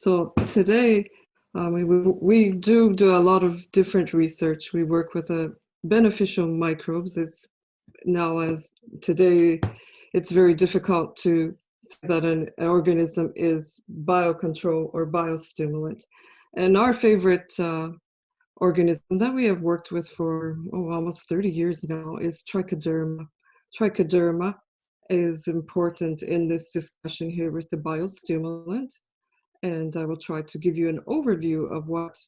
So today, we do a lot of different research. We work with beneficial microbes. As today, it's very difficult to say that an organism is biocontrol or biostimulant. And our favorite organism that we have worked with for almost 30 years now is Trichoderma. Trichoderma is important in this discussion here with the biostimulant. And I will try to give you an overview of what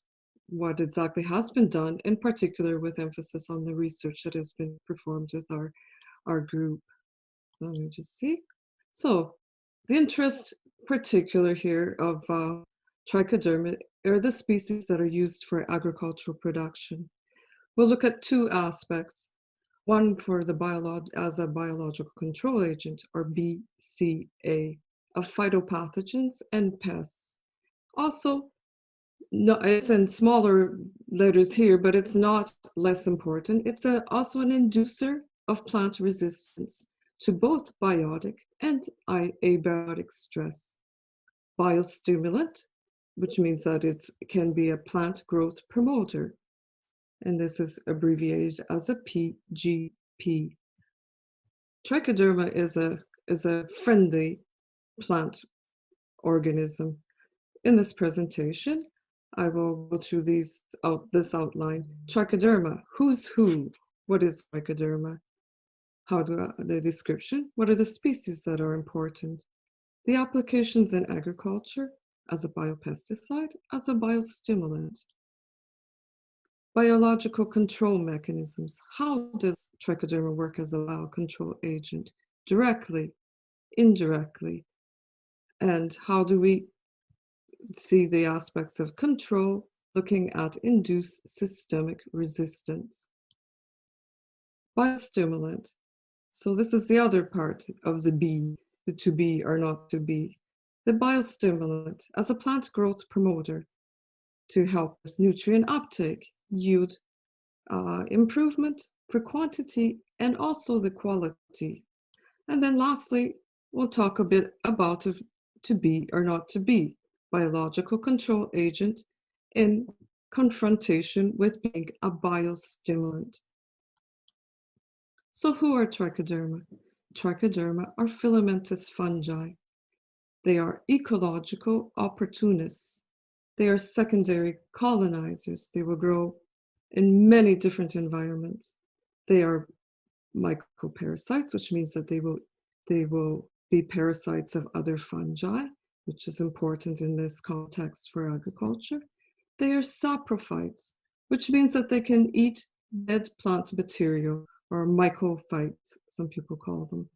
exactly has been done, in particular with emphasis on the research that has been performed with our group. Let me just see. So the interest particular here of Trichoderma are the species that are used for agricultural production. We'll look at two aspects. One for as a biological control agent, or BCA, of phytopathogens and pests. Also, no, it's in smaller letters here, but it's not less important. It's also an inducer of plant resistance to both biotic and abiotic stress. Biostimulant, which means that it can be a plant growth promoter, and this is abbreviated as a PGP. Trichoderma is a friendly plant organism. In this presentation, I will go through this outline. Trichoderma, who's who? What is Trichoderma? The description? What are the species that are important? The applications in agriculture as a biopesticide, as a biostimulant. Biological control mechanisms. How does Trichoderma work as a biocontrol agent? Directly, indirectly, and how do we see the aspects of control, looking at induced systemic resistance. Biostimulant. So this is the other part of the B, the to be or not to be. The biostimulant as a plant growth promoter to help with nutrient uptake, yield improvement for quantity and also the quality. And then lastly, we'll talk a bit about to be or not to be. Biological control agent in confrontation with being a biostimulant. So who are Trichoderma? Trichoderma are filamentous fungi. They are ecological opportunists. They are secondary colonizers. They will grow in many different environments. They are mycoparasites, which means that they will be parasites of other fungi, which is important in this context for agriculture. They are saprophytes, which means that they can eat dead plant material, or mycophytes, some people call them.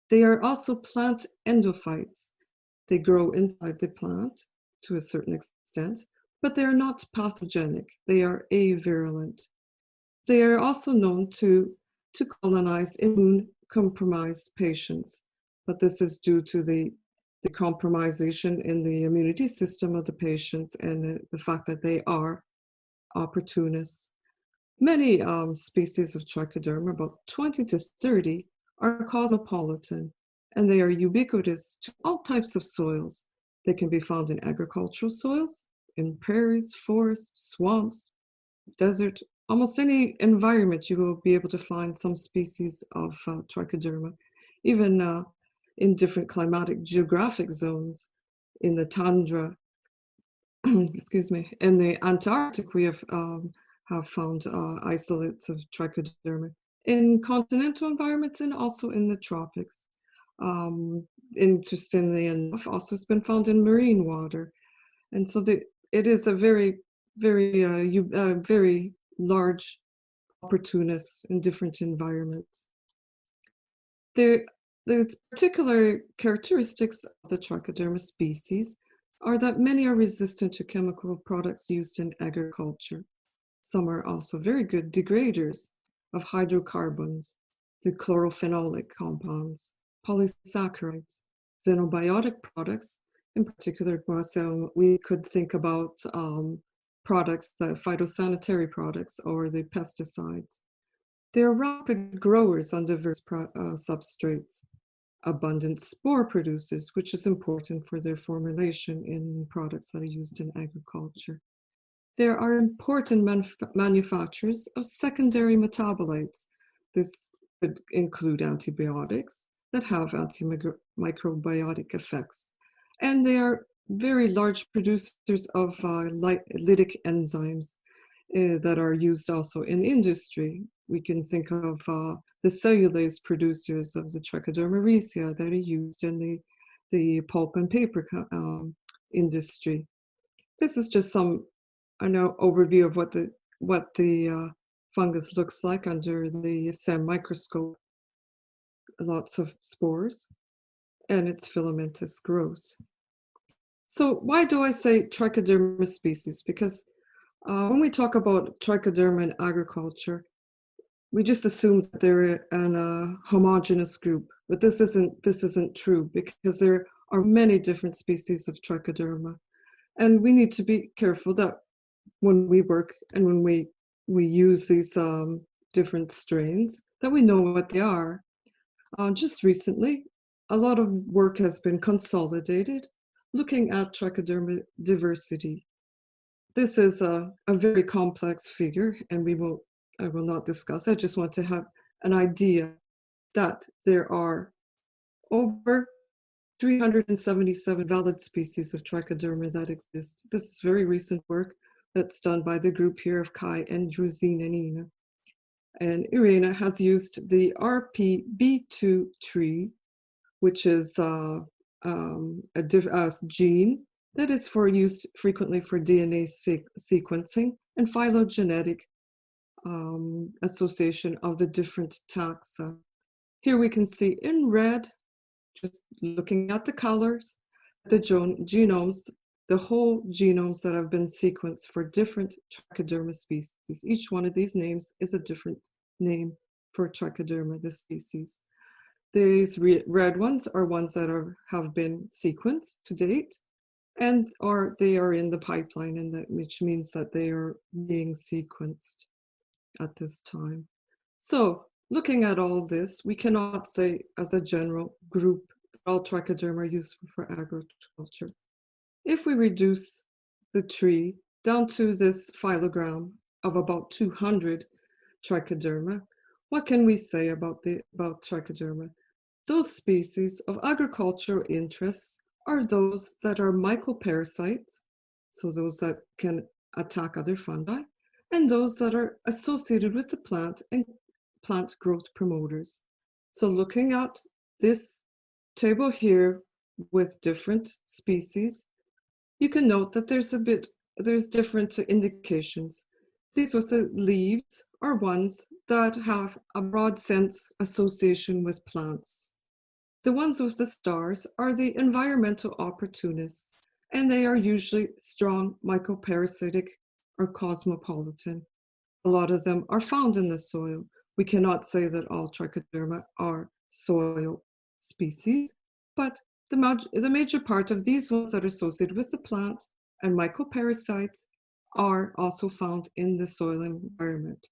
They are also plant endophytes. They grow inside the plant to a certain extent, but they are not pathogenic. They are avirulent. They are also known to colonize immune-compromised patients, but this is due to the compromisation in the immunity system of the patients and the fact that they are opportunists. Many species of Trichoderma, about 20 to 30, are cosmopolitan, and they are ubiquitous to all types of soils. They can be found in agricultural soils, in prairies, forests, swamps, desert. Almost any environment you will be able to find some species of Trichoderma, even in different climatic geographic zones. In the tundra, excuse me, in the Antarctic, we have found isolates of Trichoderma. In continental environments and also in the tropics. Interestingly enough, also it's been found in marine water. And so it is a very, very large opportunist in different environments. The particular characteristics of the Trichoderma species are that many are resistant to chemical products used in agriculture. Some are also very good degraders of hydrocarbons, the chlorophenolic compounds, polysaccharides, xenobiotic products. In particular, we could think about products, the phytosanitary products or the pesticides. They are rapid growers on diverse substrates. abundant spore producers, which is important for their formulation in products that are used in agriculture. There are important manufacturers of secondary metabolites. This could include antibiotics that have antimicrobiotic effects. And they are very large producers of lytic enzymes that are used also in industry. We can think of the cellulase producers of the Trichoderma ricea that are used in the pulp and paper industry. This is just some overview of what the fungus looks like under the SEM microscope. Lots of spores and its filamentous growth. So why do I say Trichoderma species? Because when we talk about Trichoderma in agriculture, we just assume that they're a homogeneous group, but this isn't true, because there are many different species of Trichoderma, and we need to be careful that when we work and when we use these different strains, that we know what they are. Just recently, a lot of work has been consolidated looking at Trichoderma diversity. This is a very complex figure, and I will not discuss. I just want to have an idea that there are over 377 valid species of Trichoderma that exist. This is very recent work that's done by the group here of Kai and Druzine and Ina. And Irena has used the RPB2 tree, which is a gene that is used frequently for DNA sequencing and phylogenetic association of the different taxa. Here we can see in red, just looking at the colors, the genomes, the whole genomes that have been sequenced for different Trichoderma species. Each one of these names is a different name for Trichoderma, the species. These red ones are ones that have been sequenced to date, and they are in the pipeline, and which means that they are being sequenced at this time. So looking at all this, we cannot say as a general group that all Trichoderma are useful for agriculture. If we reduce the tree down to this phylogram of about 200 Trichoderma, what can we say about Trichoderma? Those species of agricultural interest are those that are mycoparasites, so those that can attack other fungi, and those that are associated with the plant and plant growth promoters. So looking at this table here with different species, you can note that there's different indications. These with the leaves are ones that have a broad sense association with plants. The ones with the stars are the environmental opportunists, and they are usually strong mycoparasitic or cosmopolitan. A lot of them are found in the soil. We cannot say that all Trichoderma are soil species, but the major part of these ones that are associated with the plant and mycoparasites are also found in the soil environment.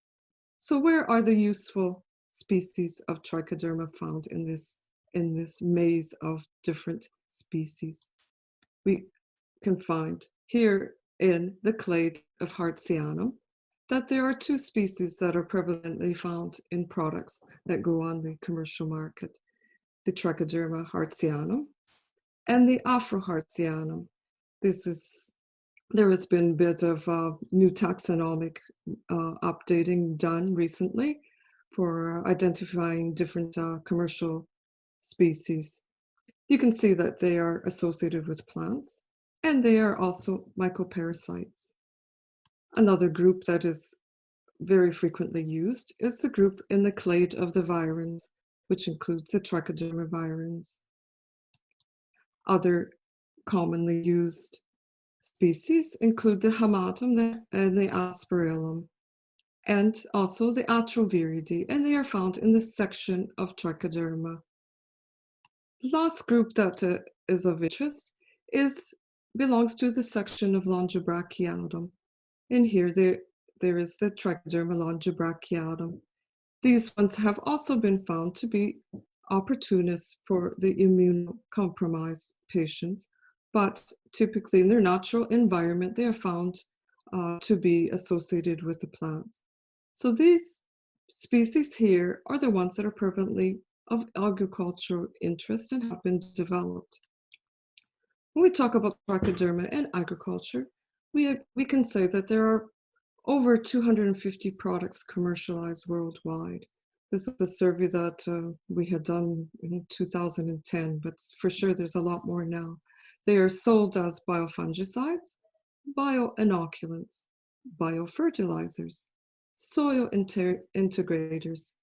So where are the useful species of Trichoderma found in this maze of different species? We can find here in the clade of Hartzianum that there are two species that are prevalently found in products that go on the commercial market: the Trichoderma hartzianum and the Afrohartzianum. There has been a bit of new taxonomic updating done recently for identifying different commercial species. You can see that they are associated with plants, and they are also mycoparasites. Another group that is very frequently used is the group in the clade of the virens, which includes the Trichoderma virens. Other commonly used species include the Hamatum and the Asperillum, and also the Atroviridae, and they are found in this section of Trichoderma. The last group that is of interest belongs to the section of Longibrachiatum. In here, there is the Trichoderma longibrachiatum. These ones have also been found to be opportunists for the immunocompromised patients, but typically in their natural environment, they are found to be associated with the plants. So these species here are the ones that are prevalently of agricultural interest and have been developed. When we talk about Trichoderma and agriculture, we can say that there are over 250 products commercialized worldwide. This was a survey that we had done in 2010, but for sure there's a lot more now. They are sold as biofungicides, bioinoculants, biofertilizers, soil integrators,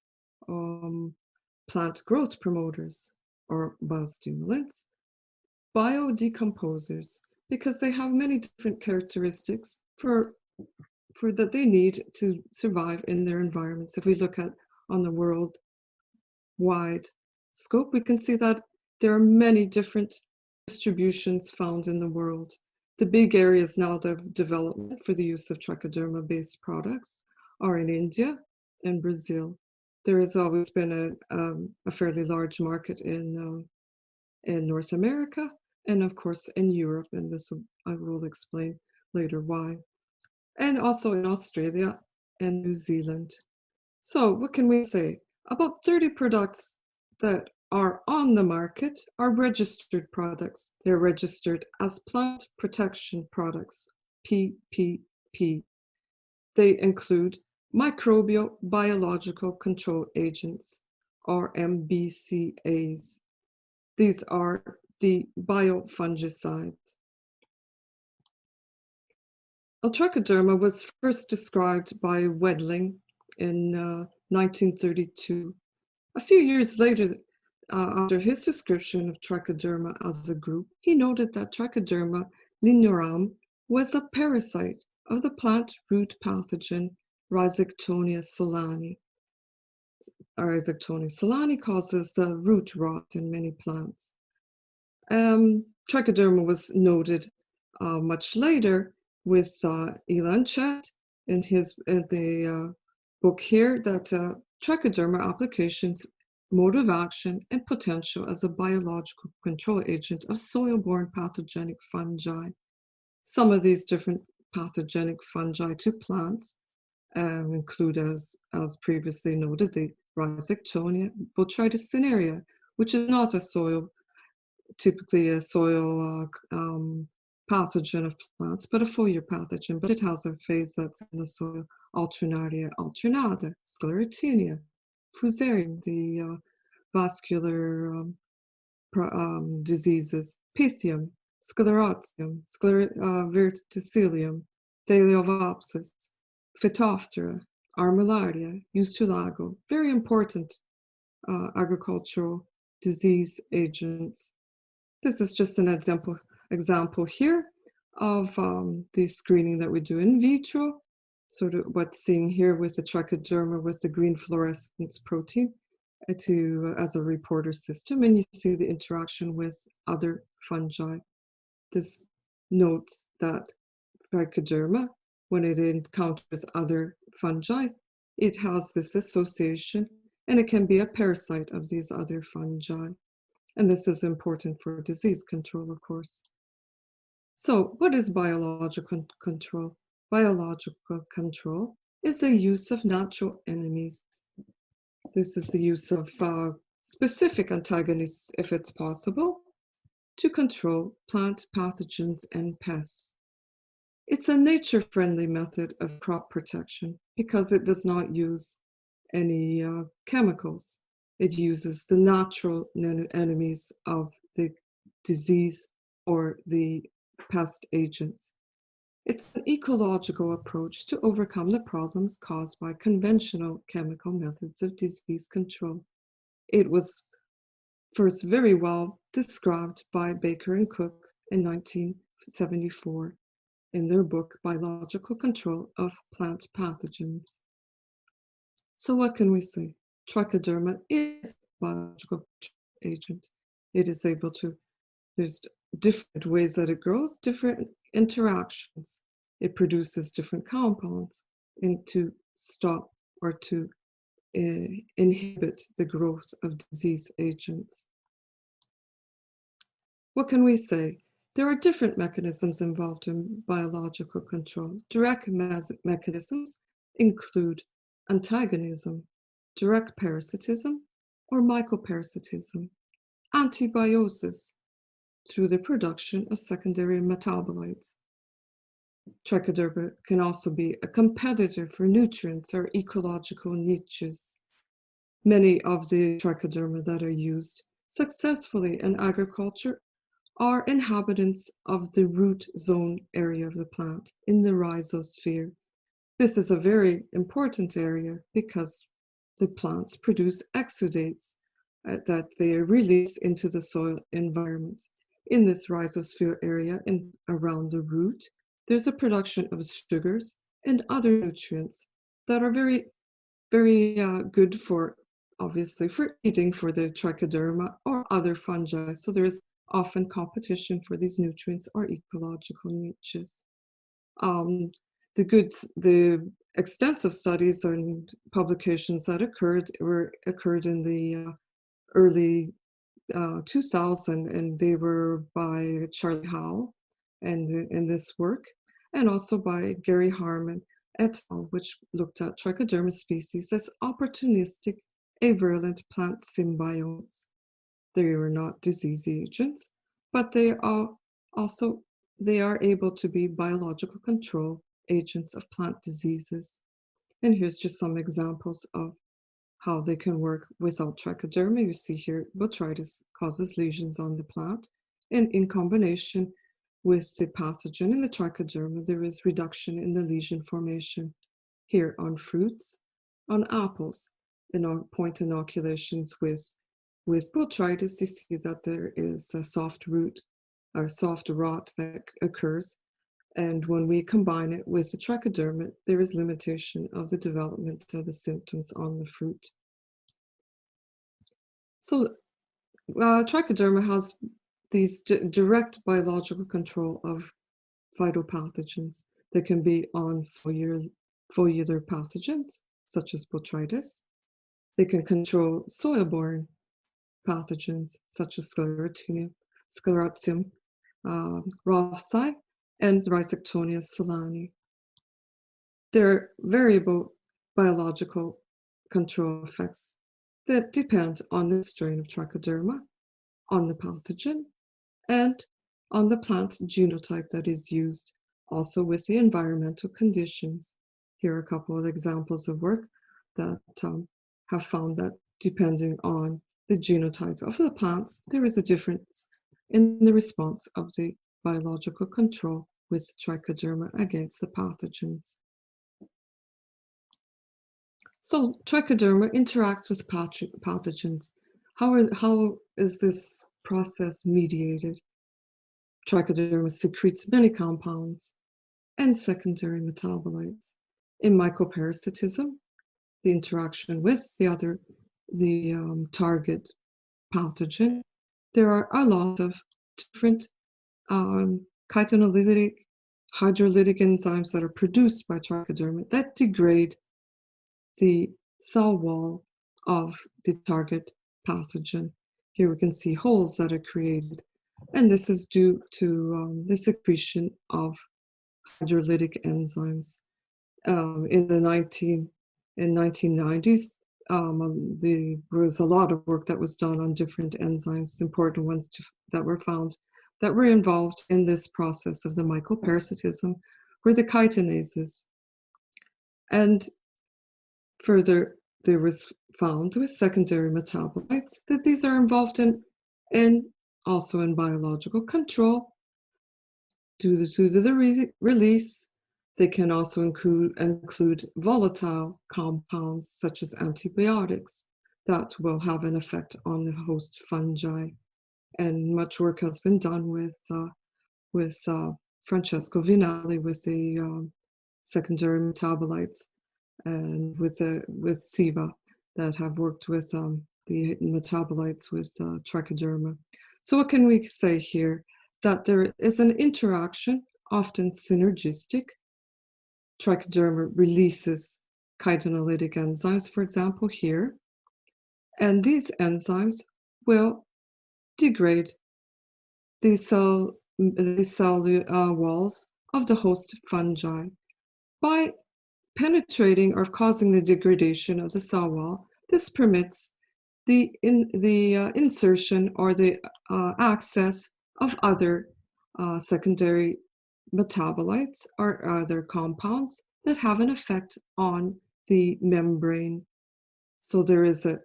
plant growth promoters, or biostimulants, biodecomposers, because they have many different characteristics for that they need to survive in their environments. If we look at on the worldwide scope, we can see that there are many different distributions found in the world. The big areas now of development for the use of Trichoderma-based products are in India and Brazil. There has always been a fairly large market in North America, and of course in Europe, and this I will explain later why, and also in Australia and New Zealand. So what can we say? About 30 products that are on the market are registered products. They're registered as plant protection products, PPP. They include microbial biological control agents, or MBCAs. These are the biofungicides. Trichoderma was first described by Wedling in 1932. A few years later, after his description of Trichoderma as a group, he noted that Trichoderma linearum was a parasite of the plant root pathogen Rhizoctonia solani. Rhizoctonia solani causes the root rot in many plants. Trichoderma was noted much later with Ilan Chet in the book here that Trichoderma applications, mode of action, and potential as a biological control agent of soil-borne pathogenic fungi. Some of these different pathogenic fungi to plants include, as previously noted, the Rhizoctonia botrytis cinerea, which is not typically a soil pathogen of plants, but a foliar pathogen, but it has a phase that's in the soil. Alternaria alternata, Sclerotinia, Fusarium, the vascular diseases, Pythium, Sclerotium, Verticillium, Thaliovopsis, Phytophthora, Armillaria, Ustulago, very important agricultural disease agents. This is just an example here of the screening that we do in vitro, sort of what's seen here with the Trichoderma with the green fluorescence protein as a reporter system, and you see the interaction with other fungi. This notes that Trichoderma, when it encounters other fungi, it has this association, and it can be a parasite of these other fungi. And this is important for disease control, of course. So what is biological control? Biological control is the use of natural enemies. This is the use of specific antagonists, if it's possible, to control plant pathogens and pests. It's a nature-friendly method of crop protection because it does not use any chemicals. It uses the natural enemies of the disease or the pest agents. It's an ecological approach to overcome the problems caused by conventional chemical methods of disease control. It was first very well described by Baker and Cook in 1974 in their book, Biological Control of Plant Pathogens. So what can we say? Trichoderma is a biological agent. It is able to, there's different ways that it grows, different interactions. It produces different compounds to stop or to inhibit the growth of disease agents. What can we say? There are different mechanisms involved in biological control. Direct mechanisms include antagonism, direct parasitism, or mycoparasitism, antibiosis through the production of secondary metabolites. Trichoderma can also be a competitor for nutrients or ecological niches. Many of the trichoderma that are used successfully in agriculture are inhabitants of the root zone area of the plant in the rhizosphere. This is a very important area because the plants produce exudates that they release into the soil environments. In this rhizosphere area and around the root, there's a production of sugars and other nutrients that are very, very good for, obviously, for eating for the trichoderma or other fungi. So there's often competition for these nutrients or ecological niches. The extensive studies and publications that occurred in the early 2000, and they were by Charlie Howe and in this work, and also by Gary Harmon et al., which looked at trichoderma species as opportunistic avirulent plant symbionts. They were not disease agents, but they are able to be biological control agents of plant diseases. And here's just some examples of how they can work without trichoderma. You see here, botrytis causes lesions on the plant, and in combination with the pathogen in the trichoderma, there is reduction in the lesion formation. Here on fruits, on apples, point inoculations with botrytis, you see that there is a soft root or soft rot that occurs. And when we combine it with the trichoderma, there is limitation of the development of the symptoms on the fruit. So trichoderma has these direct biological control of phytopathogens. They can be on foliar pathogens, such as botrytis. They can control soil-borne pathogens, such as Sclerotium, Rothschi, and Rhizoctonia solani. There are variable biological control effects that depend on the strain of trichoderma, on the pathogen, and on the plant genotype that is used, also with the environmental conditions. Here are a couple of examples of work that have found that depending on the genotype of the plants, there is a difference in the response of the biological control with trichoderma against the pathogens. So trichoderma interacts with pathogens. How is this process mediated? Trichoderma secretes many compounds and secondary metabolites. In mycoparasitism, the interaction with the target pathogen, there are a lot of different chitinolytic, hydrolytic enzymes that are produced by trichoderma that degrade the cell wall of the target pathogen. Here we can see holes that are created, and this is due to the secretion of hydrolytic enzymes. In the 1990s, there was a lot of work that was done on different enzymes, important ones that were found that were involved in this process of the mycoparasitism were the chitinases. And further, there was found with secondary metabolites that these are involved in also in biological control. Due to the release, they can also include volatile compounds such as antibiotics that will have an effect on the host fungi. And much work has been done with Francesco Vinali with the secondary metabolites, and with SIVA that have worked with the metabolites with trichoderma. So what can we say here? That there is an interaction, often synergistic. Trichoderma releases chitinolytic enzymes, for example, here. And these enzymes will degrade the cell walls of the host fungi by penetrating or causing the degradation of the cell wall. This permits the insertion or the access of other secondary metabolites or other compounds that have an effect on the membrane. So there is an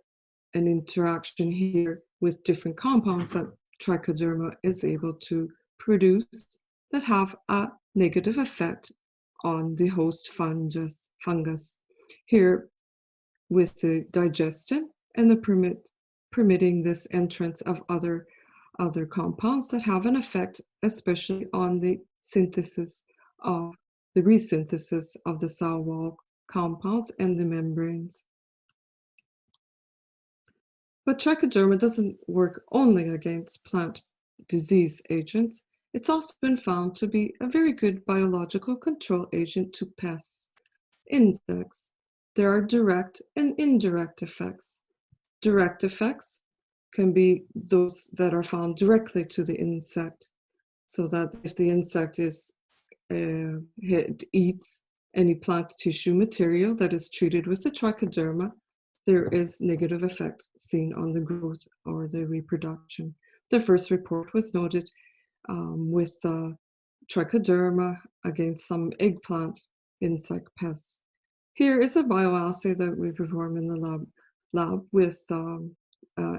interaction here with different compounds that Trichoderma is able to produce that have a negative effect on the host fungus. Here with the digestion and the permitting this entrance of other compounds that have an effect, especially on the synthesis of the resynthesis of the cell wall compounds and the membranes. But Trichoderma doesn't work only against plant disease agents. It's also been found to be a very good biological control agent to pests, insects. There are direct and indirect effects. Direct effects can be those that are found directly to the insect, so that if the insect eats any plant tissue material that is treated with the Trichoderma, there is negative effect seen on the growth or the reproduction. The first report was noted with Trichoderma against some eggplant insect pests. Here is a bioassay that we perform in the lab with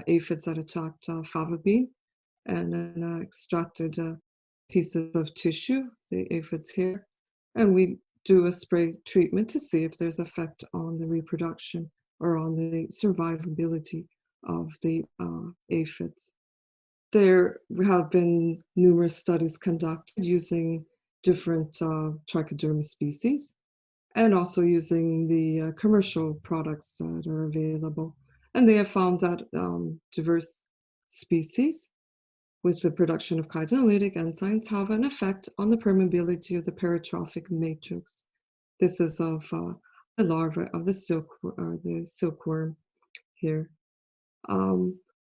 aphids that attacked fava bean and extracted pieces of tissue, the aphids here, and we do a spray treatment to see if there's effect on the reproduction or on the survivability of the aphids. There have been numerous studies conducted using different Trichoderma species and also using the commercial products that are available. And they have found that diverse species with the production of chitinolytic enzymes have an effect on the permeability of the peritrophic matrix. This is of the larva of the silkworm here.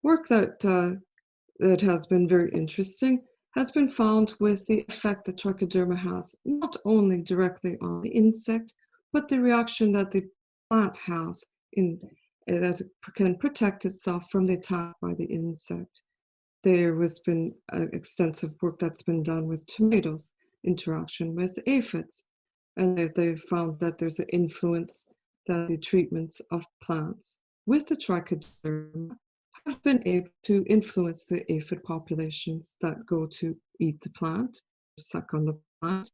Work that has been very interesting has been found with the effect that Trichoderma has, not only directly on the insect, but the reaction that the plant has that can protect itself from the attack by the insect. There has been extensive work that's been done with tomatoes, interaction with aphids, and they've found that there's an influence that the treatments of plants with the Trichoderma have been able to influence the aphid populations that go to eat the plant, suck on the plant.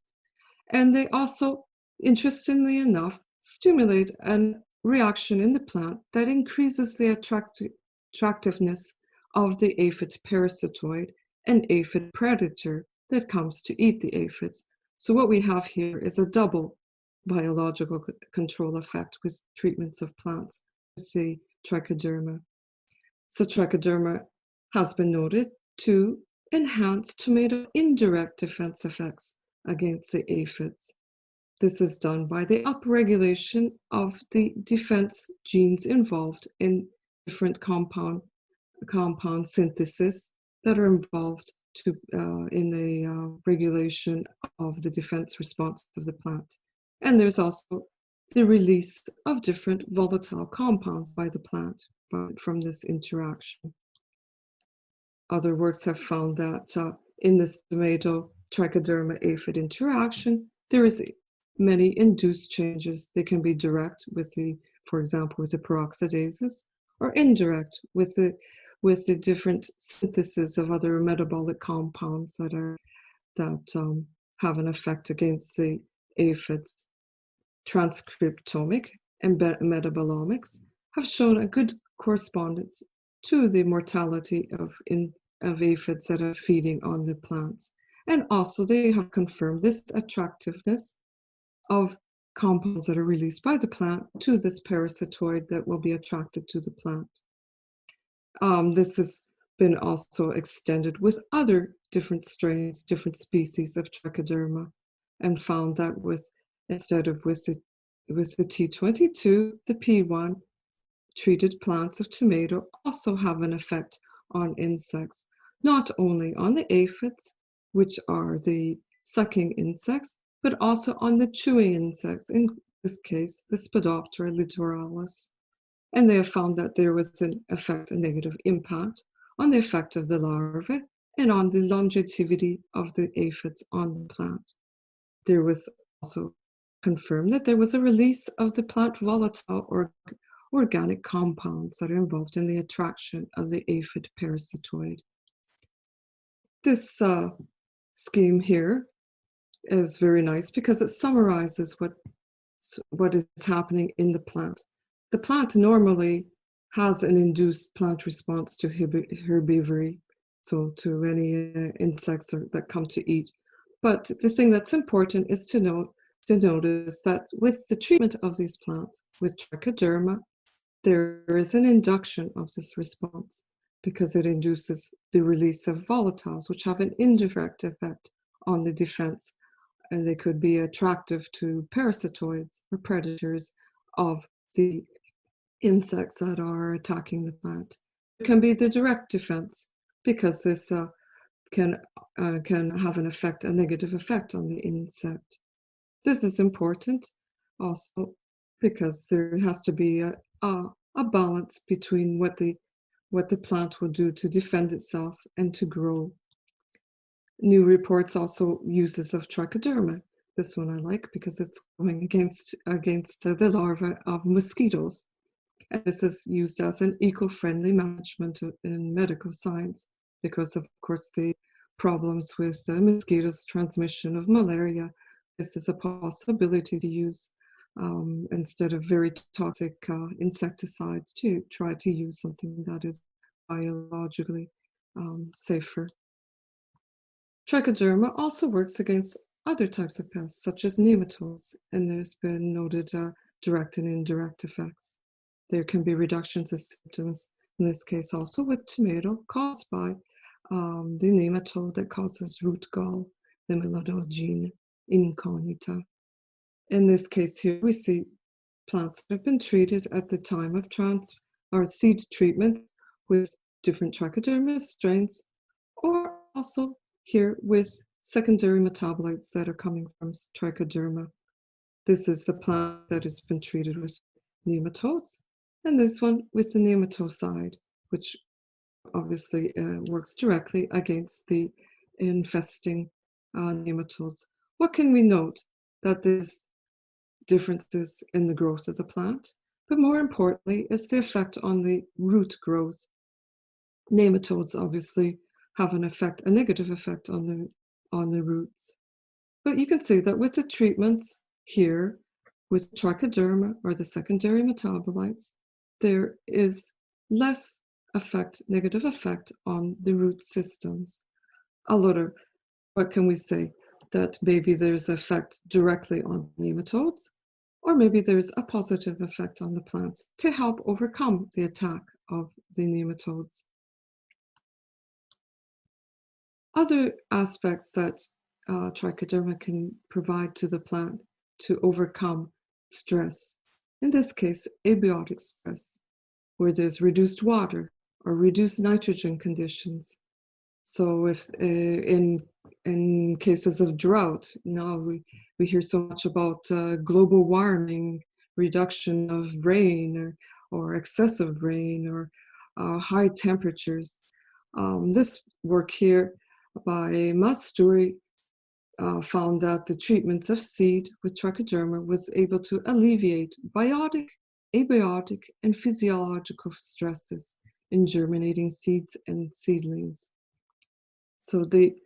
And they also, interestingly enough, stimulate a reaction in the plant that increases the attractiveness of the aphid parasitoid and aphid predator that comes to eat the aphids. So what we have here is a double biological control effect with treatments of plants with the Trichoderma. So Trichoderma has been noted to enhance tomato indirect defense effects against the aphids. This is done by the upregulation of the defense genes involved in different compound synthesis that are involved in the regulation of the defense response of the plant. And there's also the release of different volatile compounds by the plant from this interaction. Other works have found that in this tomato Trichoderma aphid interaction, there is many induced changes. They can be direct with for example, with the peroxidases, or indirect with the different synthesis of other metabolic compounds that have an effect against the aphids. Transcriptomic and metabolomics have shown a good correspondence to the mortality of aphids that are feeding on the plants. And also they have confirmed this attractiveness of compounds that are released by the plant to this parasitoid that will be attracted to the plant. This has been also extended with other different strains, different species of Trichoderma, and found that instead of with the with the T22, the P1, treated plants of tomato also have an effect on insects, not only on the aphids, which are the sucking insects, but also on the chewing insects, in this case, the Spodoptera littoralis. And they have found that there was an effect, a negative impact, on the effect of the larvae and on the longevity of the aphids on the plant. There was also confirmed that there was a release of the plant volatile or organic compounds that are involved in the attraction of the aphid parasitoid. This scheme here is very nice because it summarizes what is happening in the plant. The plant normally has an induced plant response to herbivory, so to any insects that come to eat. But the thing that's important is to notice that with the treatment of these plants with Trichoderma, there is an induction of this response because it induces the release of volatiles, which have an indirect effect on the defense, and they could be attractive to parasitoids or predators of the insects that are attacking the plant. It can be the direct defense because this can have an effect, a negative effect on the insect. This is important also because there has to be a balance between what the plant will do to defend itself and to grow. New reports also uses of Trichoderma. This one I like because it's going against the larvae of mosquitoes. And this is used as an eco-friendly management in medical science because of course the problems with the mosquitoes' transmission of malaria. This is a possibility to use instead of very toxic insecticides, to try to use something that is biologically safer. Trichoderma also works against other types of pests, such as nematodes, and there's been noted direct and indirect effects. There can be reductions of symptoms, in this case also with tomato, caused by the nematode that causes root gall, the Meladogene incognita. In this case here, we see plants that have been treated at the time of seed treatment with different Trichoderma strains, or also here with secondary metabolites that are coming from Trichoderma. This is the plant that has been treated with nematodes, and this one with the nematocide, which obviously works directly against the infesting nematodes. What can we note? That there's differences in the growth of the plant, but more importantly is the effect on the root growth. Nematodes obviously have an effect, a negative effect on the roots. But you can see that with the treatments here, with Trichoderma or the secondary metabolites, there is less effect, negative effect on the root systems. What can we say? That maybe there's effect directly on nematodes, or maybe there's a positive effect on the plants to help overcome the attack of the nematodes. Other aspects that Trichoderma can provide to the plant to overcome stress, in this case, abiotic stress, where there's reduced water or reduced nitrogen conditions. So if in cases of drought, we hear so much about global warming, reduction of rain or excessive rain or high temperatures. This work here by Masturi found that the treatments of seed with Trichoderma was able to alleviate biotic, abiotic, and physiological stresses in germinating seeds and seedlings. So the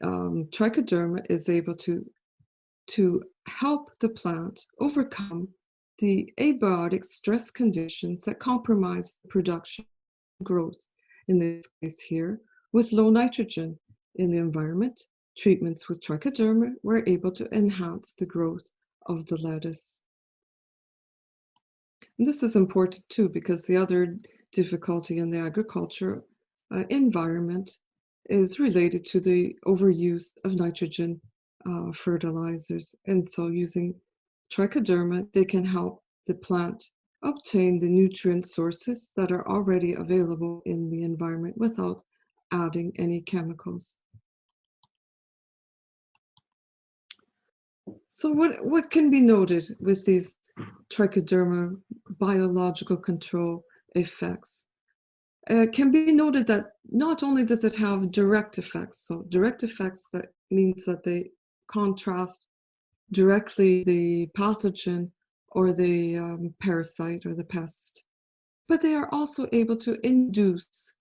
Trichoderma is able to help the plant overcome the abiotic stress conditions that compromise production and growth. In this case here, with low nitrogen in the environment, treatments with Trichoderma were able to enhance the growth of the lettuce. And this is important too, because the other difficulty in the agriculture environment is related to the overuse of nitrogen fertilizers. And so using trichoderma, they can help the plant obtain the nutrient sources that are already available in the environment without adding any chemicals. So what can be noted with these trichoderma biological control effects? It can be noted that not only does it have direct effects, so direct effects, that means that they contrast directly the pathogen or the parasite or the pest, but they are also able to induce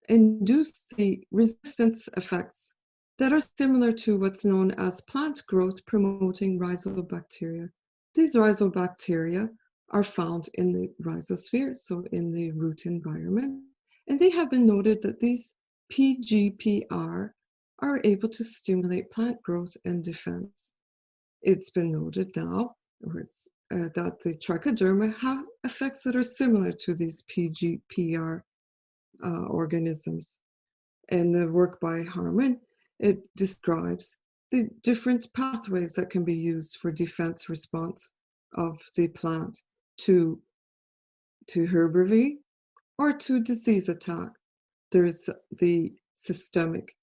the resistance effects that are similar to what's known as plant growth promoting rhizobacteria. These rhizobacteria are found in the rhizosphere, so in the root environment, and they have been noted that these PGPR are able to stimulate plant growth and defense. It's been noted now that the trichoderma have effects that are similar to these PGPR organisms. In the work by Harmon, it describes the different pathways that can be used for defense response of the plant to herbivory or to disease attack. There's the systemic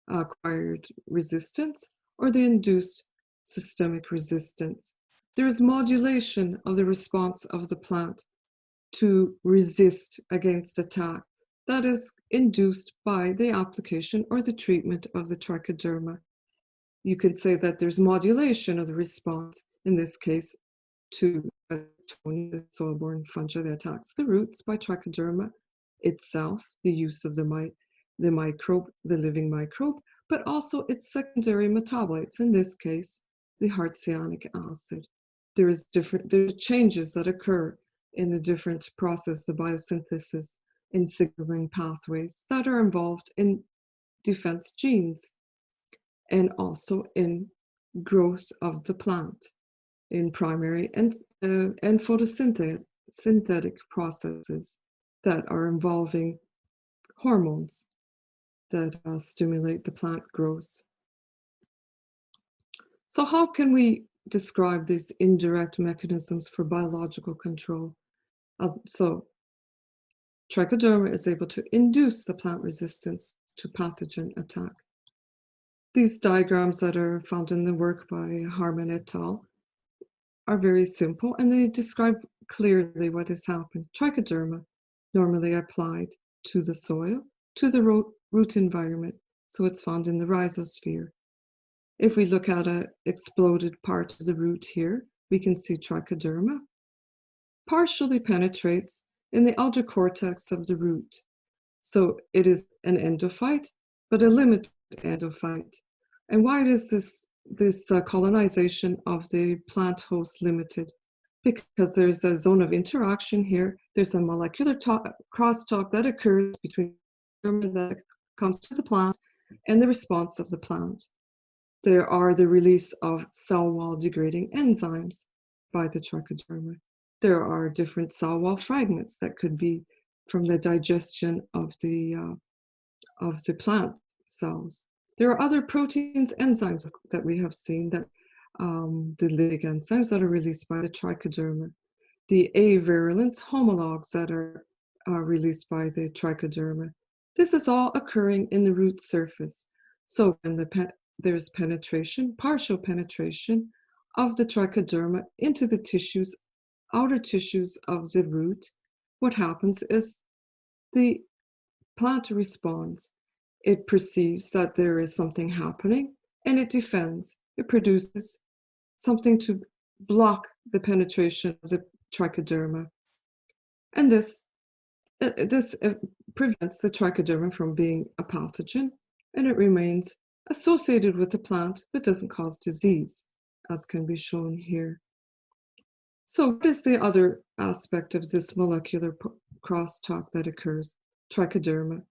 acquired resistance or the induced systemic resistance. There is modulation of the response of the plant to resist against attack that is induced by the application or the treatment of the trichoderma. You can say that there's modulation of the response, in this case, to the soil-borne fungi that attacks the roots by trichoderma itself, the use of the microbe, the living microbe, but also its secondary metabolites, in this case, the hartzianic acid. There's changes that occur in the different process, the biosynthesis in signaling pathways that are involved in defense genes and also in growth of the plant in primary and photosynthetic processes that are involving hormones that stimulate the plant growth. So how can we describe these indirect mechanisms for biological control? So trichoderma is able to induce the plant resistance to pathogen attack. These diagrams that are found in the work by Harmon et al. Are very simple, and they describe clearly what has happened. Trichoderma normally applied to the soil, to the root environment, so it's found in the rhizosphere. If we look at an exploded part of the root here, we can see trichoderma partially penetrates in the outer cortex of the root. So it is an endophyte, but a limited endophyte. And why is this colonization of the plant host limited? Because there's a zone of interaction here. There's a molecular crosstalk that occurs between that comes to the plant and the response of the plant. There are the release of cell wall degrading enzymes by the trichoderma. There are different cell wall fragments that could be from the digestion of the plant cells. There are other proteins, enzymes that we have seen, that the lytic enzymes that are released by the trichoderma, the avirulent homologs that are released by the trichoderma. This is all occurring in the root surface. So when there's penetration, partial penetration of the trichoderma into the tissues, outer tissues of the root, what happens is the plant responds. It perceives that there is something happening and it defends. It produces something to block the penetration of the trichoderma. And this prevents the trichoderma from being a pathogen, and it remains associated with the plant but doesn't cause disease, as can be shown here. So what is the other aspect of this molecular crosstalk that occurs? Trichoderma,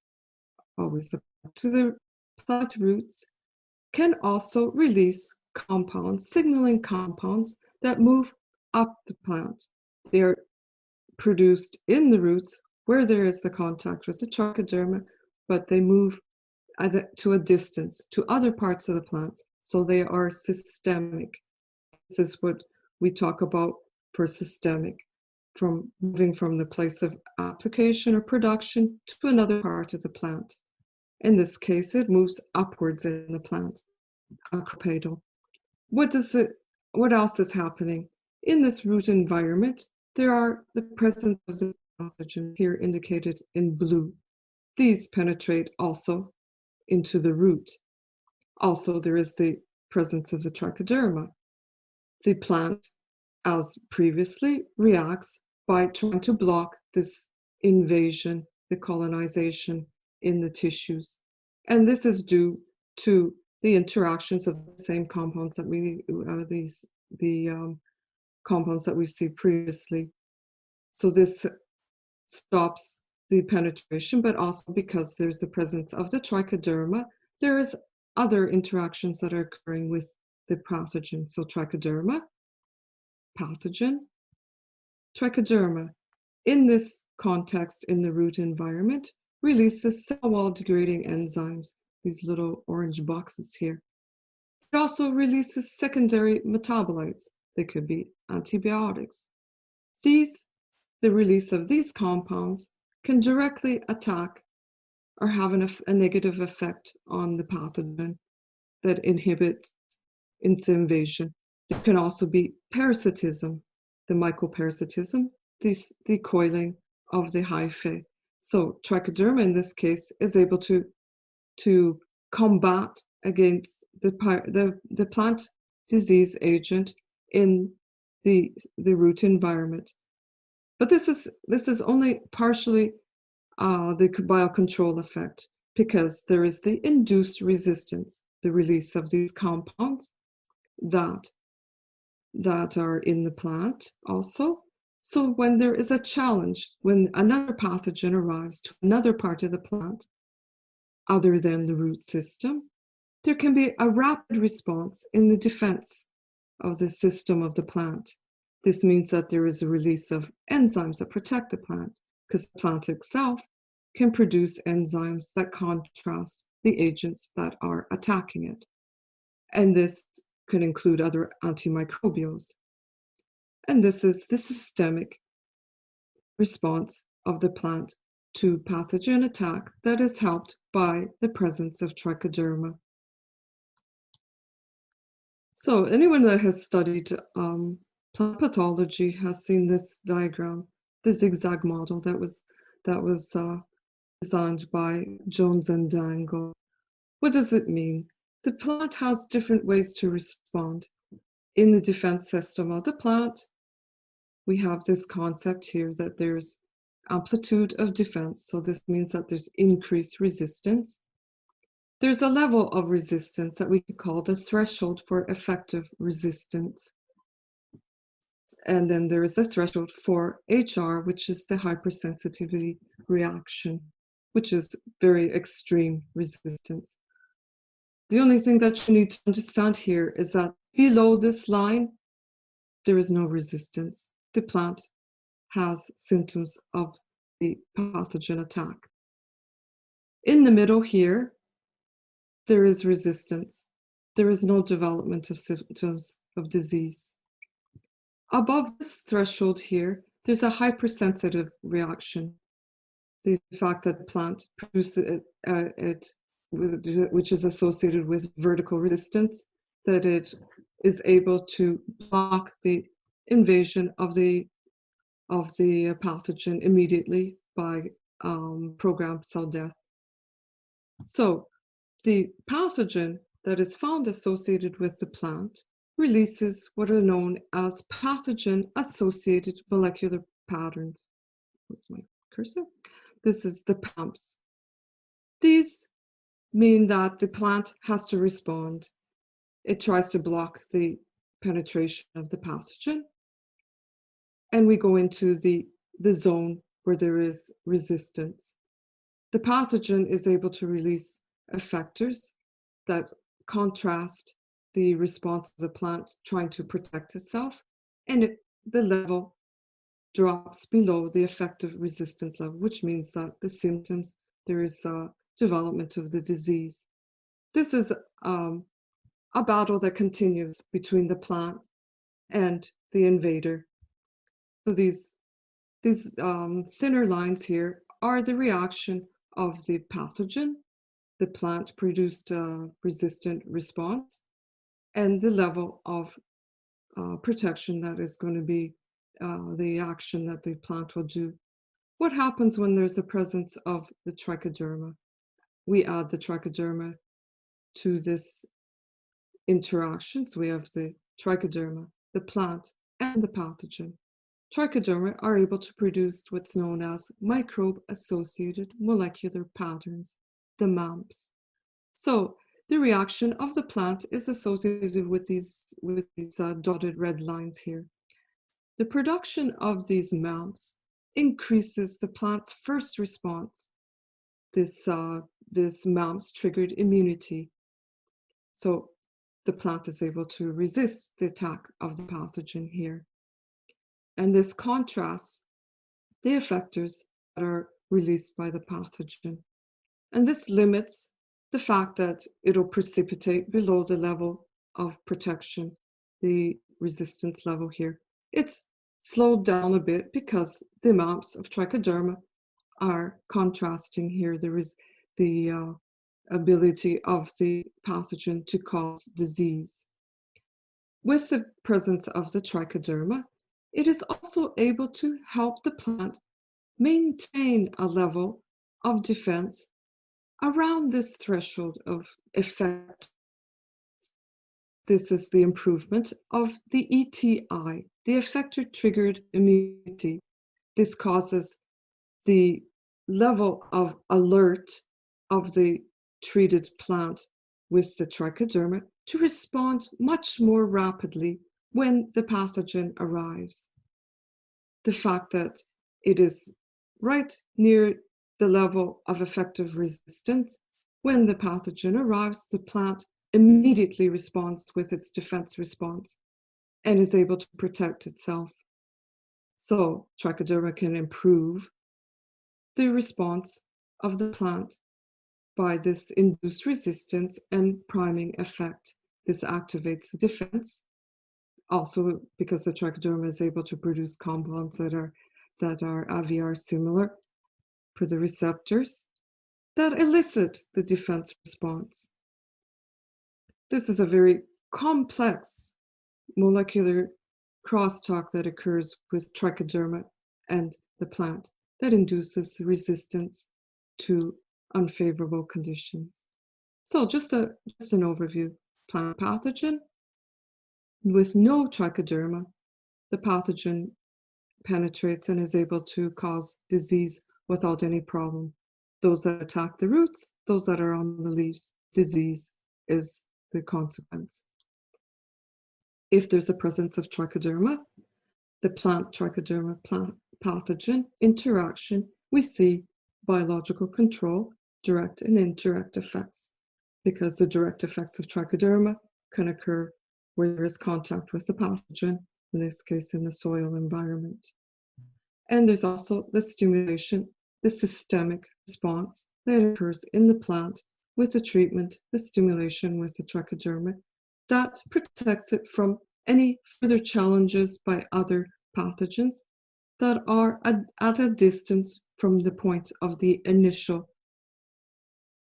always to the plant roots, can also release compounds, signaling compounds that move up the plant. They are produced in the roots where there is the contact with the trichoderma, but they move to a distance to other parts of the plants, so they are systemic. This is what we talk about for systemic, from moving from the place of application or production to another part of the plant. In this case, it moves upwards in the plant, acropadal. What else is happening? In this root environment, there are the presence of the pathogens here indicated in blue. These penetrate also into the root. Also, there is the presence of the trichoderma. The plant, as previously, reacts by trying to block this invasion, the colonization in the tissues. And this is due to the interactions of the same compounds that compounds that we see previously. So this stops the penetration, but also because there's the presence of the trichoderma, there is other interactions that are occurring with the pathogen. So trichoderma, pathogen, trichoderma. In this context, in the root environment, releases cell wall degrading enzymes, these little orange boxes here. It also releases secondary metabolites. They could be antibiotics. The release of these compounds can directly attack or have a negative effect on the pathogen that inhibits its invasion. There can also be parasitism, the mycoparasitism, the coiling of the hyphae. So trichoderma in this case is able to combat against the plant disease agent in the root environment. But this is only partially the biocontrol effect, because there is the induced resistance, the release of these compounds that are in the plant also. So when there is a challenge, when another pathogen arrives to another part of the plant, other than the root system, there can be a rapid response in the defense of the system of the plant. This means that there is a release of enzymes that protect the plant, because the plant itself can produce enzymes that contrast the agents that are attacking it. And this can include other antimicrobials. And this is the systemic response of the plant to pathogen attack that is helped by the presence of trichoderma. So anyone that has studied plant pathology has seen this diagram, the zigzag model that was designed by Jones and Dango. What does it mean? The plant has different ways to respond. In the defense system of the plant, we have this concept here that there's amplitude of defense. So this means that there's increased resistance. There's a level of resistance that we could call the threshold for effective resistance. And then there is a threshold for HR, which is the hypersensitivity reaction, which is very extreme resistance. The only thing that you need to understand here is that below this line, there is no resistance. The plant has symptoms of the pathogen attack. In the middle here, there is resistance. There is no development of symptoms of disease. Above this threshold here, there's a hypersensitive reaction. The fact that the plant produces it, which is associated with vertical resistance, that it is able to block the invasion of the pathogen immediately by programmed cell death. So the pathogen that is found associated with the plant releases what are known as pathogen-associated molecular patterns. What's my cursor? This is the PAMPs. These mean that the plant has to respond. It tries to block the penetration of the pathogen. And we go into the zone where there is resistance. The pathogen is able to release effectors that contrast the response of the plant trying to protect itself, and the level drops below the effective resistance level, which means that the symptoms, there is development of the disease. This is a battle that continues between the plant and the invader. So these thinner lines here are the reaction of the pathogen, the plant-produced resistant response, and the level of protection that is going to be the action that the plant will do. What happens when there's a presence of the trichoderma? We add the trichoderma to this interaction. So we have the trichoderma, the plant, and the pathogen. Trichoderma are able to produce what's known as microbe-associated molecular patterns, the MAMPs. So the reaction of the plant is associated with these dotted red lines here. The production of these MAMPs increases the plant's first response, this MAMPs triggered immunity. So the plant is able to resist the attack of the pathogen here. And this contrasts the effectors that are released by the pathogen. And this limits the fact that it'll precipitate below the level of protection, the resistance level here. It's slowed down a bit because the MAMPs of trichoderma are contrasting here. There is the ability of the pathogen to cause disease. With the presence of the trichoderma, it is also able to help the plant maintain a level of defense around this threshold of effect. This is the improvement of the ETI, the effector-triggered immunity. This causes the level of alert of the treated plant with the trichoderma to respond much more rapidly when the pathogen arrives. The fact that it is right near the level of effective resistance, when the pathogen arrives, the plant immediately responds with its defense response and is able to protect itself. So trichoderma can improve the response of the plant by this induced resistance and priming effect. This activates the defense, also because the trichoderma is able to produce compounds that are AVR similar for the receptors that elicit the defense response. This is a very complex molecular crosstalk that occurs with trichoderma and the plant that induces resistance to unfavorable conditions. So just an overview. Plant pathogen. With no trichoderma, the pathogen penetrates and is able to cause disease without any problem. Those that attack the roots, those that are on the leaves, disease is the consequence. If there's a presence of trichoderma, the plant trichoderma pathogen interaction, we see biological control, direct and indirect effects, because the direct effects of trichoderma can occur where there is contact with the pathogen, in this case in the soil environment. And there's also the stimulation, the systemic response that occurs in the plant with the treatment, the stimulation with the trichoderma, that protects it from any further challenges by other pathogens that are at a distance from the point of the initial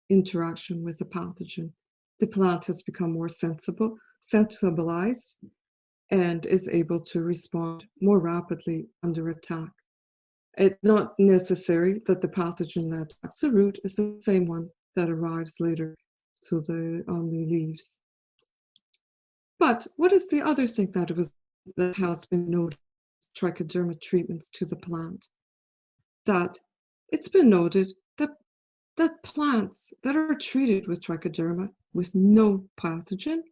interaction with the pathogen. The plant has become more sensibilized, and is able to respond more rapidly under attack. It's not necessary that the pathogen that attacks the root is the same one that arrives later on the leaves. But what is the other thing that has been noted with trichoderma treatments to the plant? That it's been noted that plants that are treated with trichoderma with no pathogen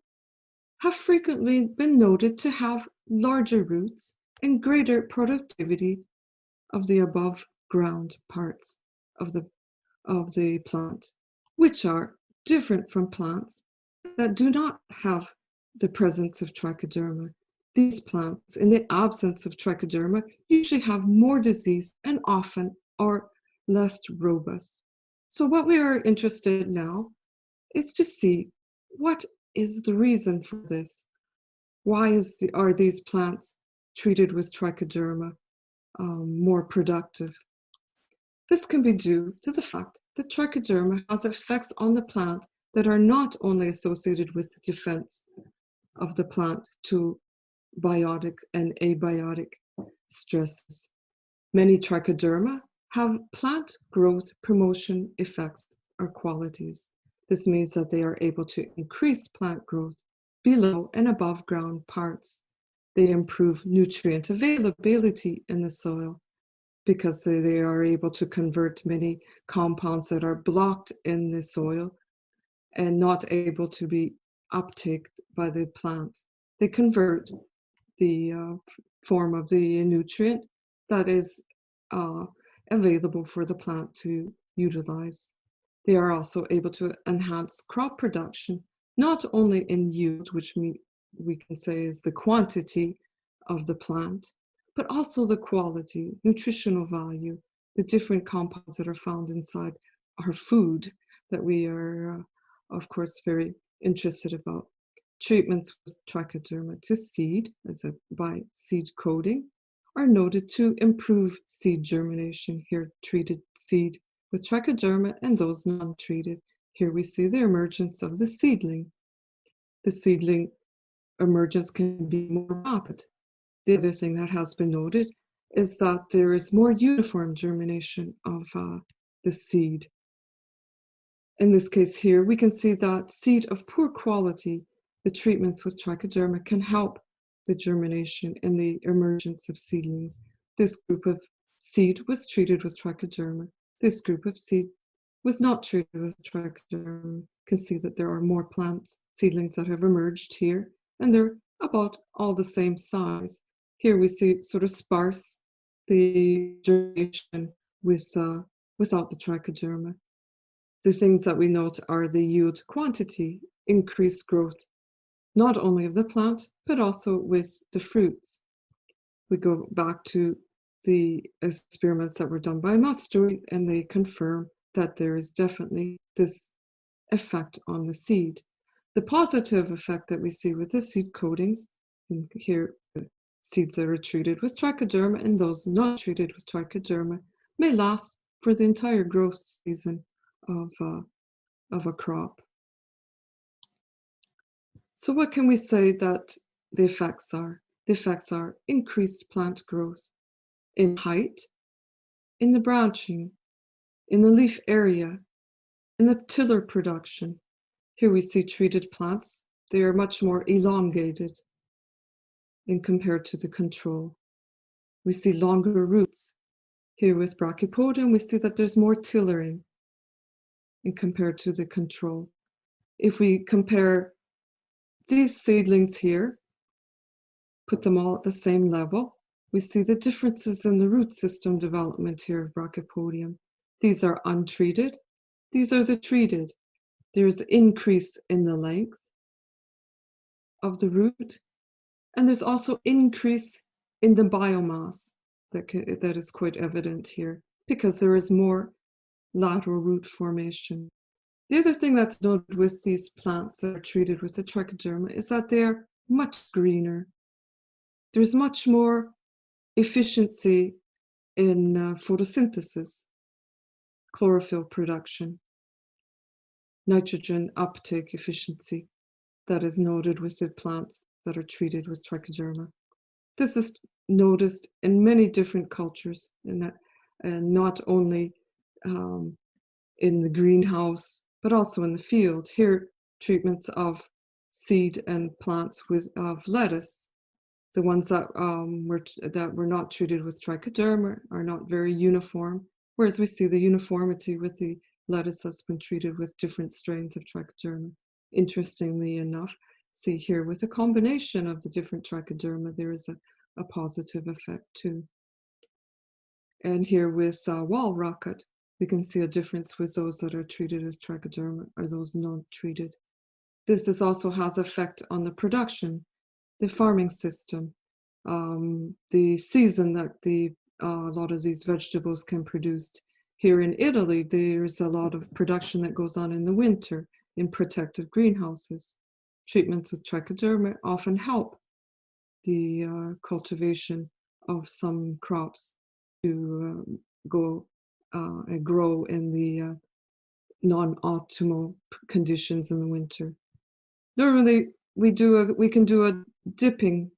have frequently been noted to have larger roots and greater productivity of the above ground parts of the plant, which are different from plants that do not have the presence of trichoderma. These plants, in the absence of trichoderma, usually have more disease and often are less robust. So what we are interested in now is to see what is the reason for this. Why are these plants treated with trichoderma more productive? This can be due to the fact that trichoderma has effects on the plant that are not only associated with the defense of the plant to biotic and abiotic stresses. Many trichoderma have plant growth promotion effects or qualities. This means that they are able to increase plant growth below and above ground parts. They improve nutrient availability in the soil because they are able to convert many compounds that are blocked in the soil and not able to be uptaked by the plant. They convert the form of the nutrient that is available for the plant to utilize. They are also able to enhance crop production, not only in yield, which we can say is the quantity of the plant, but also the quality, nutritional value, the different compounds that are found inside our food that we are, of course, very interested about. Treatments with trichoderma to seed, by seed coating, are noted to improve seed germination. Here, treated seed with trichoderma and those non-treated. Here we see the emergence of the seedling. The seedling emergence can be more rapid. The other thing that has been noted is that there is more uniform germination of the seed. In this case here, we can see that seed of poor quality, the treatments with trichoderma can help the germination and the emergence of seedlings. This group of seed was treated with trichoderma. This group of seed was not treated with trichoderma. You can see that there are more plants, seedlings that have emerged here, and they're about all the same size. Here we see sort of sparse the germination without the trichoderma. The things that we note are the yield quantity, increased growth, not only of the plant, but also with the fruits. We go back to the experiments that were done by Mustard, and they confirm that there is definitely this effect on the seed. The positive effect that we see with the seed coatings, and here seeds that are treated with trichoderma and those not treated with trichoderma, may last for the entire growth season of a crop. So what can we say that the effects are? The effects are increased plant growth in height, in the branching, in the leaf area, in the tiller production. Here we see treated plants. They are much more elongated in compared to the control. We see longer roots. Here with Brachypodium, we see that there's more tillering in compared to the control. If we compare these seedlings here, put them all at the same level, we see the differences in the root system development here of Brachypodium. These are untreated. These are the treated. There's increase in the length of the root, and there's also increase in the biomass that is quite evident here because there is more lateral root formation. The other thing that's noted with these plants that are treated with the trichoderma is that they're much greener. There's much more efficiency in photosynthesis, chlorophyll production, nitrogen uptake efficiency that is noted with the plants that are treated with trichoderma. This is noticed in many different cultures, and not only in the greenhouse, but also in the field. Here, treatments of seed and plants of lettuce. The ones that were not treated with trichoderma are not very uniform, whereas we see the uniformity with the lettuce that's been treated with different strains of trichoderma. Interestingly enough, see here with a combination of the different trichoderma, there is a positive effect too. And here with wall rocket, we can see a difference with those that are treated as trichoderma or those not treated. This also has effect on the production, the farming system, the season that a lot of these vegetables can produce. Here in Italy, there's a lot of production that goes on in the winter in protected greenhouses. Treatments with trichoderma often help the cultivation of some crops to go and grow in the non-optimal conditions in the winter. Normally, we can do a dipping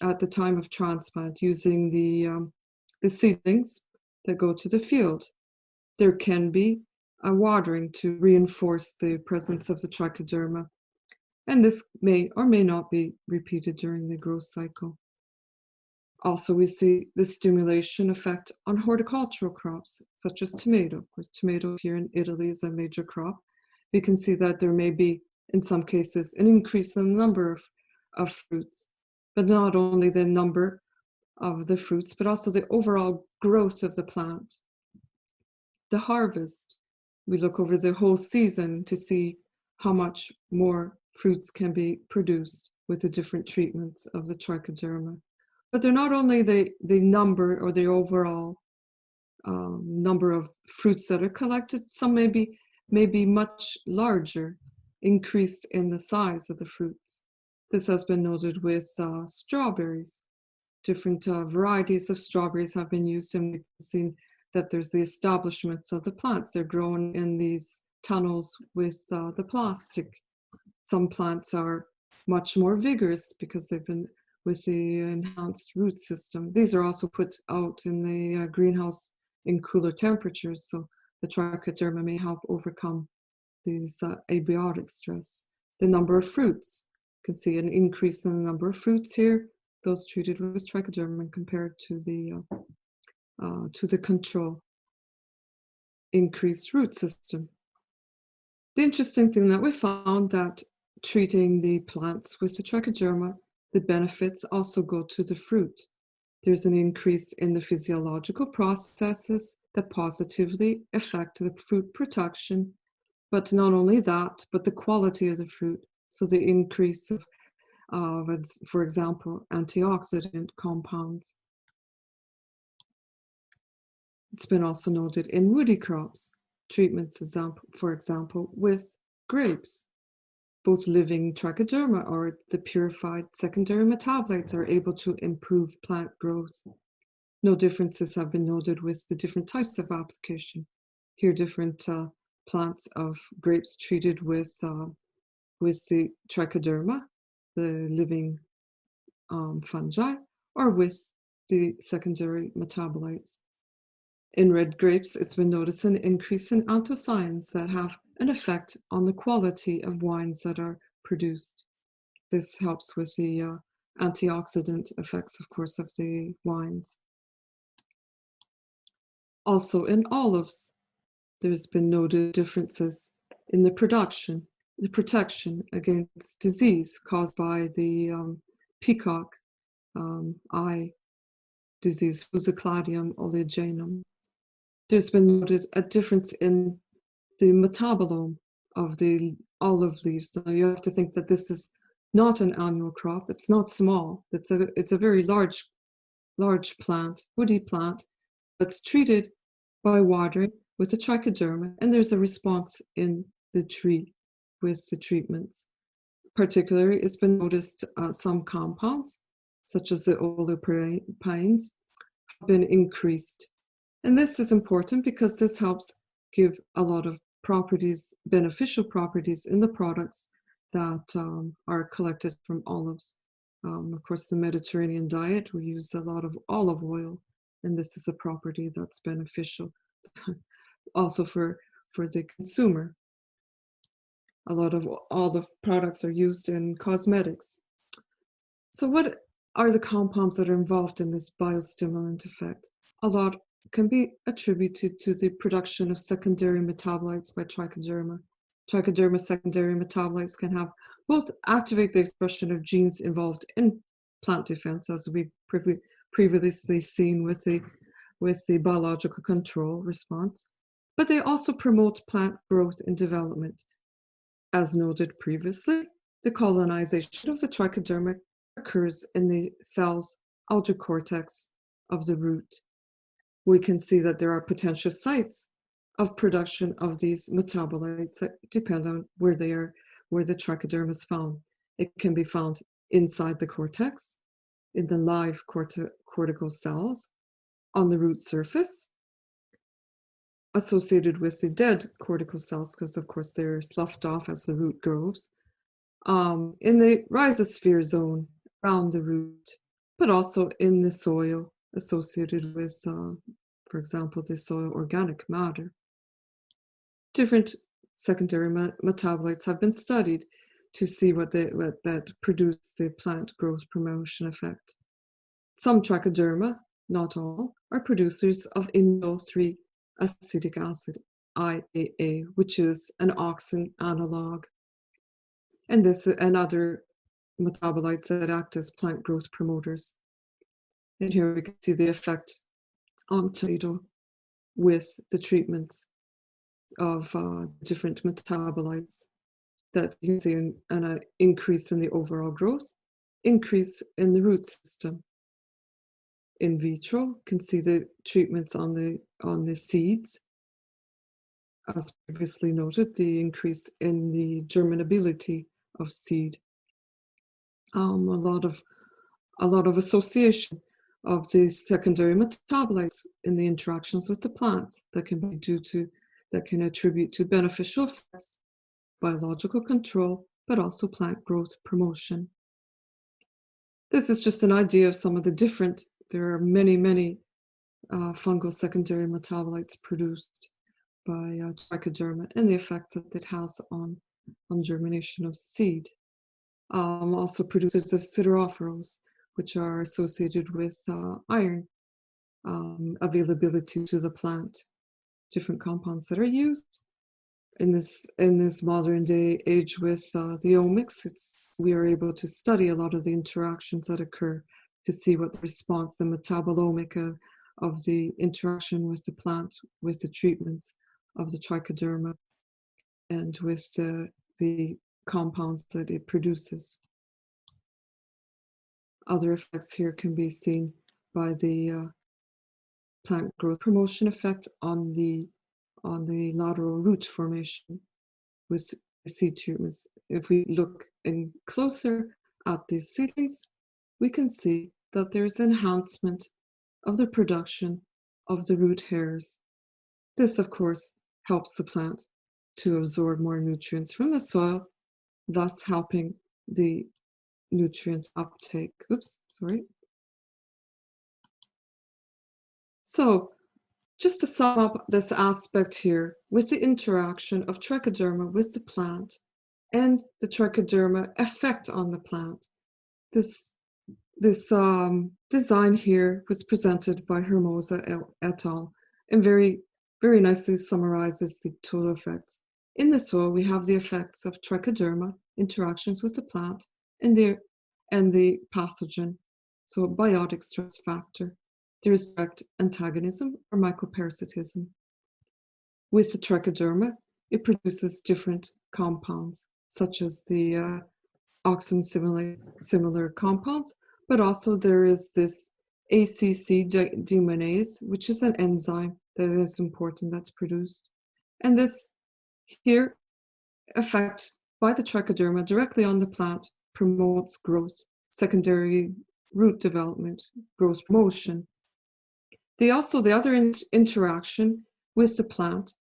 at the time of transplant using the seedlings that go to the field. There can be a watering to reinforce the presence of the trichoderma, and this may or may not be repeated during the growth cycle. Also, we see the stimulation effect on horticultural crops, such as tomato. Of course, tomato here in Italy is a major crop. We can see that there may be, in some cases, an increase in the number of fruits, but not only the number of the fruits, but also the overall growth of the plant. The harvest, we look over the whole season to see how much more fruits can be produced with the different treatments of the trichoderma. But they're not only the number or the overall number of fruits that are collected, some may be much larger, increase in the size of the fruits. This has been noted with strawberries. Different varieties of strawberries have been used, and we've seen that there's the establishments of the plants. They're grown in these tunnels with the plastic. Some plants are much more vigorous because they've been with the enhanced root system. These are also put out in the greenhouse in cooler temperatures, so the trichoderma may help overcome these abiotic stress. The number of fruits, you can see an increase in the number of fruits here, those treated with trichoderma compared to the control. Increased root system. The interesting thing that we found that treating the plants with the trichoderma, the benefits also go to the fruit. There's an increase in the physiological processes that positively affect the fruit production, but not only that, but the quality of the fruit. So the increase of for example, antioxidant compounds. It's been also noted in woody crops, treatments, for example, with grapes. Both living trichoderma or the purified secondary metabolites are able to improve plant growth. No differences have been noted with the different types of application. Here, different plants of grapes treated with the trichoderma, the living fungi, or with the secondary metabolites. In red grapes, it's been noticed an increase in anthocyanins that have an effect on the quality of wines that are produced. This helps with the antioxidant effects, of course, of the wines. Also in olives, there's been noted differences in the protection against disease caused by the peacock eye disease, Fusicladium oleaginum. There's been noted a difference in the metabolome of the olive leaves. Now you have to think that this is not an annual crop. It's not small. It's a very large plant, woody plant, that's treated by watering with a trichoderma, and there's a response in the tree with the treatments. Particularly, it's been noticed some compounds, such as the oleuropeins, have been increased. And this is important because this helps give a lot of properties, beneficial properties in the products that are collected from olives. Of course, the Mediterranean diet, we use a lot of olive oil, and this is a property that's beneficial also for the consumer. A lot of olive products are used in cosmetics. So what are the compounds that are involved in this biostimulant effect? A lot can be attributed to the production of secondary metabolites by trichoderma. Trichoderma secondary metabolites can have both activate the expression of genes involved in plant defense, as we've previously seen with the biological control response, but they also promote plant growth and development. As noted previously, the colonization of the trichoderma occurs in the cell's outer cortex of the root. We can see that there are potential sites of production of these metabolites that depend on where the trichoderma is found. It can be found inside the cortex, in the live cortical cells on the root surface, associated with the dead cortical cells, because of course they're sloughed off as the root grows, in the rhizosphere zone around the root, but also in the soil associated with, for example, the soil organic matter. Different secondary metabolites have been studied to see what that produce the plant growth promotion effect. Some Trichoderma, not all, are producers of indole-3 acetic acid, IAA, which is an auxin analog, and other metabolites that act as plant growth promoters. And here we can see the effect on tomato with the treatments of different metabolites, that you can see an increase in the overall growth, increase in the root system. In vitro, you can see the treatments on the seeds. As previously noted, the increase in the germinability of seed. A lot of association of these secondary metabolites in the interactions with the plants that can attribute to beneficial effects, biological control, but also plant growth promotion. This is just an idea of some of the different. There are many fungal secondary metabolites produced by Trichoderma and the effects that it has on germination of seed. Also producers of siderophores, which are associated with iron availability to the plant. Different compounds that are used in this modern day age with the omics. We are able to study a lot of the interactions that occur to see what the response, the metabolomic of the interaction with the plant, with the treatments of the Trichoderma, and with the compounds that it produces. Other effects here can be seen by the plant growth promotion effect on the lateral root formation with seed treatments. If we look in closer at these seedlings, we can see that there's enhancement of the production of the root hairs. This, of course, helps the plant to absorb more nutrients from the soil, thus helping the nutrient uptake. Oops, sorry. So, just to sum up this aspect here, with the interaction of Trichoderma with the plant and the Trichoderma effect on the plant, this design here was presented by Hermosa et al. And very nicely summarizes the total effects. In the soil, we have the effects of Trichoderma interactions with the plant and the pathogen, so a biotic stress factor. There is direct antagonism or mycoparasitism. With the Trichoderma, it produces different compounds, such as the auxin similar compounds, but also there is this ACC deaminase, which is an enzyme that is important that's produced. And this here effect by the Trichoderma directly on the plant promotes growth, secondary root development, growth promotion. The other interaction with the plant,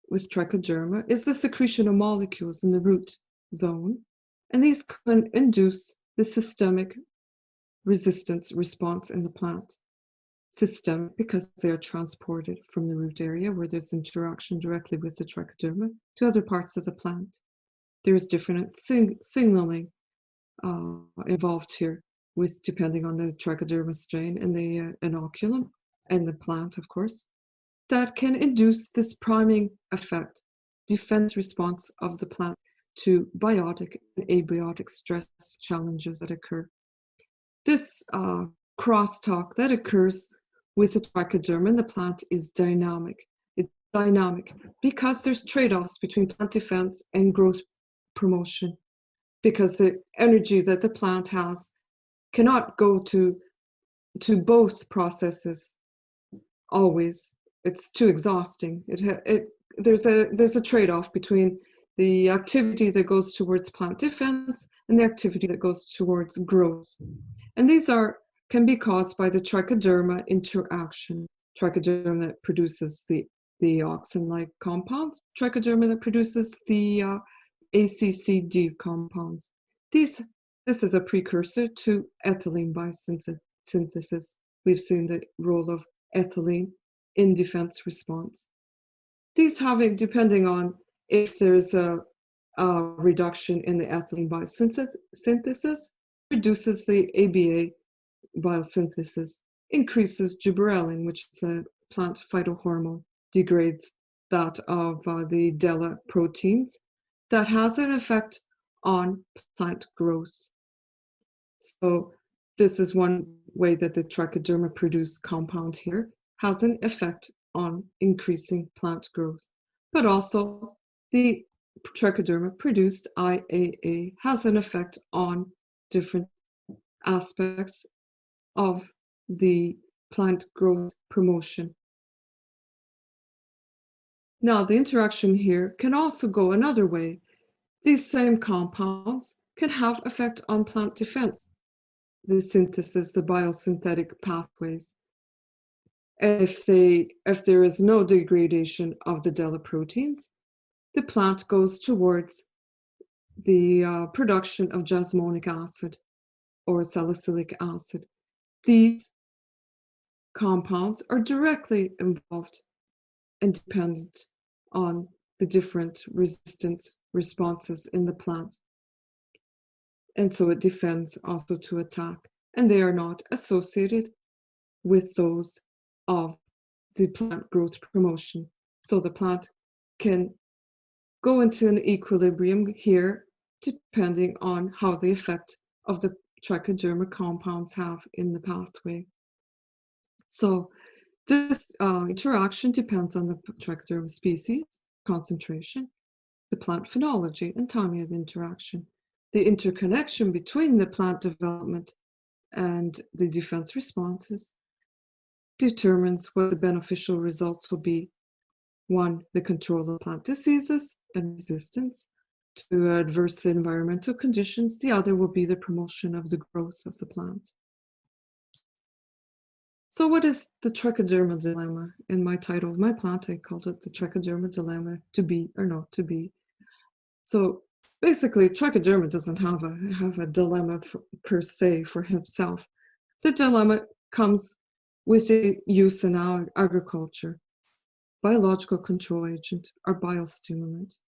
with Trichoderma, is the secretion of molecules in the root zone, and these can induce the systemic resistance response in the plant. Systemic because they are transported from the root area where there's interaction directly with the Trichoderma to other parts of the plant. There's different signaling involved here, with depending on the Trichoderma strain and the inoculum and the plant, of course, that can induce this priming effect, defense response of the plant to biotic and abiotic stress challenges that occur. This crosstalk that occurs with the Trichoderma and the plant is dynamic. It's dynamic because there's trade-offs between plant defense and growth promotion, because the energy that the plant has cannot go to both processes always. It's too exhausting. There's a trade-off between the activity that goes towards plant defense and the activity that goes towards growth. And these are can be caused by the trichoderma interaction. Trichoderma that produces the auxin-like compounds, trichoderma that produces the ACCD compounds. This is a precursor to ethylene biosynthesis. We've seen the role of ethylene in defense response. These having, depending on if there's a reduction in the ethylene biosynthesis, reduces the ABA biosynthesis, increases gibberellin, which is a plant phytohormone, degrades that of the DELA proteins. That has an effect on plant growth. So this is one way that the trichoderma produced compound here has an effect on increasing plant growth. But also the trichoderma produced IAA has an effect on different aspects of the plant growth promotion. Now, the interaction here can also go another way. These same compounds can have effect on plant defense, the synthesis, the biosynthetic pathways. If there is no degradation of the DELA proteins, the plant goes towards the production of jasmonic acid or salicylic acid. These compounds are directly involved and dependent on the different resistance responses in the plant. And so it defends also to attack. And they are not associated with those of the plant growth promotion. So the plant can go into an equilibrium here depending on how the effect of the trichoderma compounds have in the pathway. So this interaction depends on the trichoderma species, concentration, the plant phenology, and timing of the interaction. The interconnection between the plant development and the defense responses determines what the beneficial results will be. One, the control of plant diseases and resistance to adverse environmental conditions. The other will be the promotion of the growth of the plant. So what is the trichoderma dilemma? In my title of my plant, I called it the trichoderma dilemma, to be or not to be. So basically, trichoderma doesn't have a dilemma per se for himself. The dilemma comes with the use in our agriculture, biological control agent or biostimulant.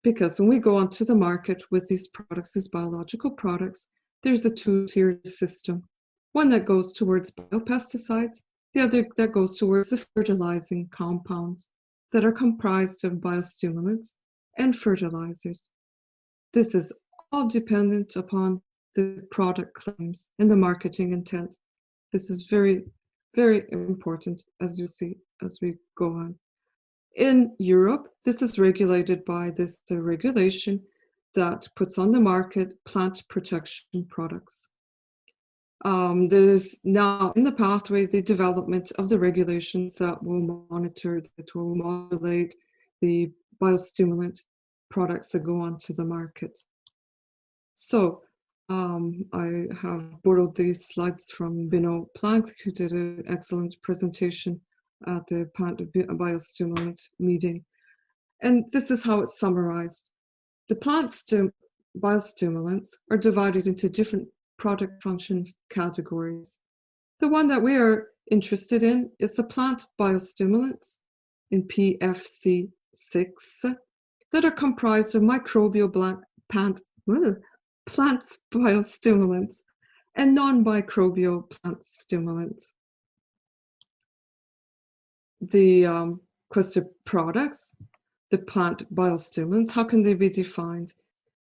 Because when we go onto the market with these products, these biological products, there's a two-tiered system. One that goes towards biopesticides, the other that goes towards the fertilizing compounds that are comprised of biostimulants and fertilizers. This is all dependent upon the product claims and the marketing intent. This is very, very important, as you see as we go on. In Europe, this is regulated by the regulation that puts on the market plant protection products. There's now in the pathway the development of the regulations that will monitor, that will modulate the biostimulant products that go onto the market. So I have borrowed these slides from Benoit Planck, who did an excellent presentation at the plant biostimulant meeting. And this is how it's summarized. The plant biostimulants are divided into different product function categories. The one that we are interested in is the plant biostimulants in PFC6 that are comprised of microbial plant biostimulants and non-microbial plant stimulants. The quested products, the plant biostimulants, how can they be defined?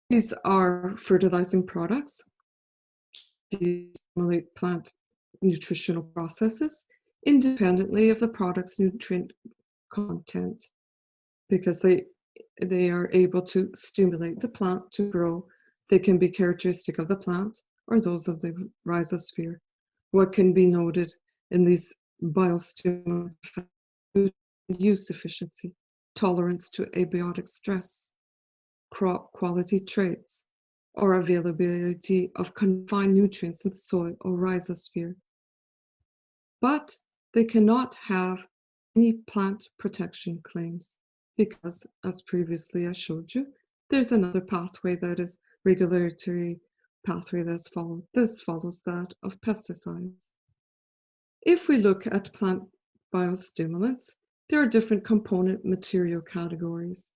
These are fertilizing products, they stimulate plant nutritional processes independently of the product's nutrient content, because they are able to stimulate the plant to grow. They can be characteristic of the plant or those of the rhizosphere. What can be noted in these biostimulants: use efficiency, tolerance to abiotic stress, crop quality traits, or availability of confined nutrients in the soil or rhizosphere. But they cannot have any plant protection claims because, as previously I showed you, there's another pathway that is regulatory pathway that's followed. This follows that of pesticides. If we look at plant biostimulants, there are different component material categories.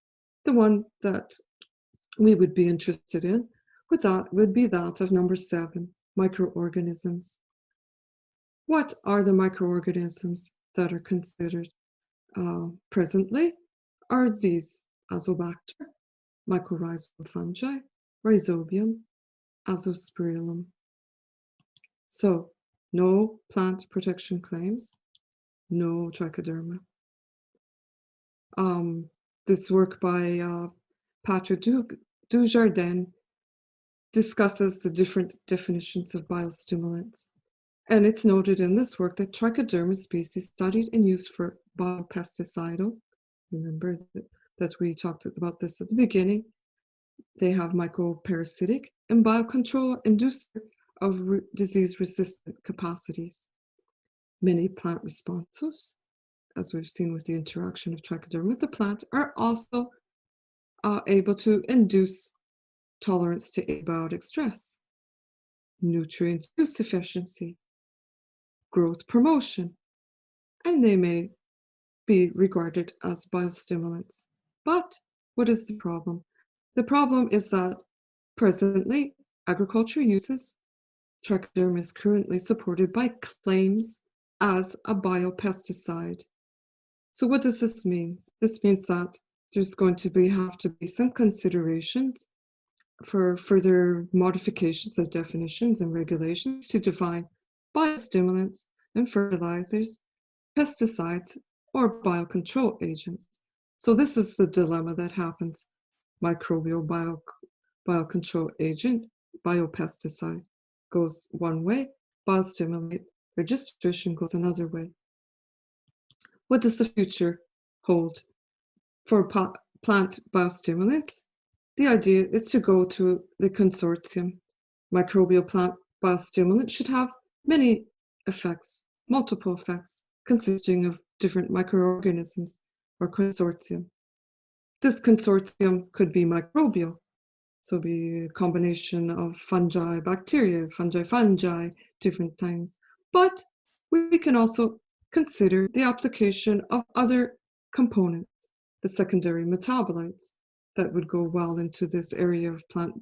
The one that we would be interested in would be that of number 7, microorganisms. What are the microorganisms that are considered presently? Are these Azobacter, mycorrhizal fungi, Rhizobium, Azospirillum. So no plant protection claims, no Trichoderma. This work by Patrick Dujardin discusses the different definitions of biostimulants. And it's noted in this work that Trichoderma species studied and used for biopesticidal. Remember that we talked about this at the beginning. They have mycoparasitic and biocontrol inducer of disease-resistant capacities. Many plant responses, as we've seen with the interaction of Trichoderma with the plant, are also able to induce tolerance to abiotic stress, nutrient use efficiency, growth promotion, and they may be regarded as biostimulants. But what is the problem? The problem is that presently, agriculture uses Trichoderma is currently supported by claims as a biopesticide. So what does this mean? This means that there's going to have to be some considerations for further modifications of definitions and regulations to define biostimulants and fertilizers, pesticides, or biocontrol agents. So this is the dilemma that happens. Microbial biocontrol agent, biopesticide goes one way, biostimulant registration goes another way. What does the future hold for plant biostimulants? The idea is to go to the consortium. Microbial plant biostimulants should have many effects, multiple effects, consisting of different microorganisms or consortium. This consortium could be microbial, so be a combination of fungi, bacteria, fungi, different things. But we can also consider the application of other components, the secondary metabolites, that would go well into this area of plant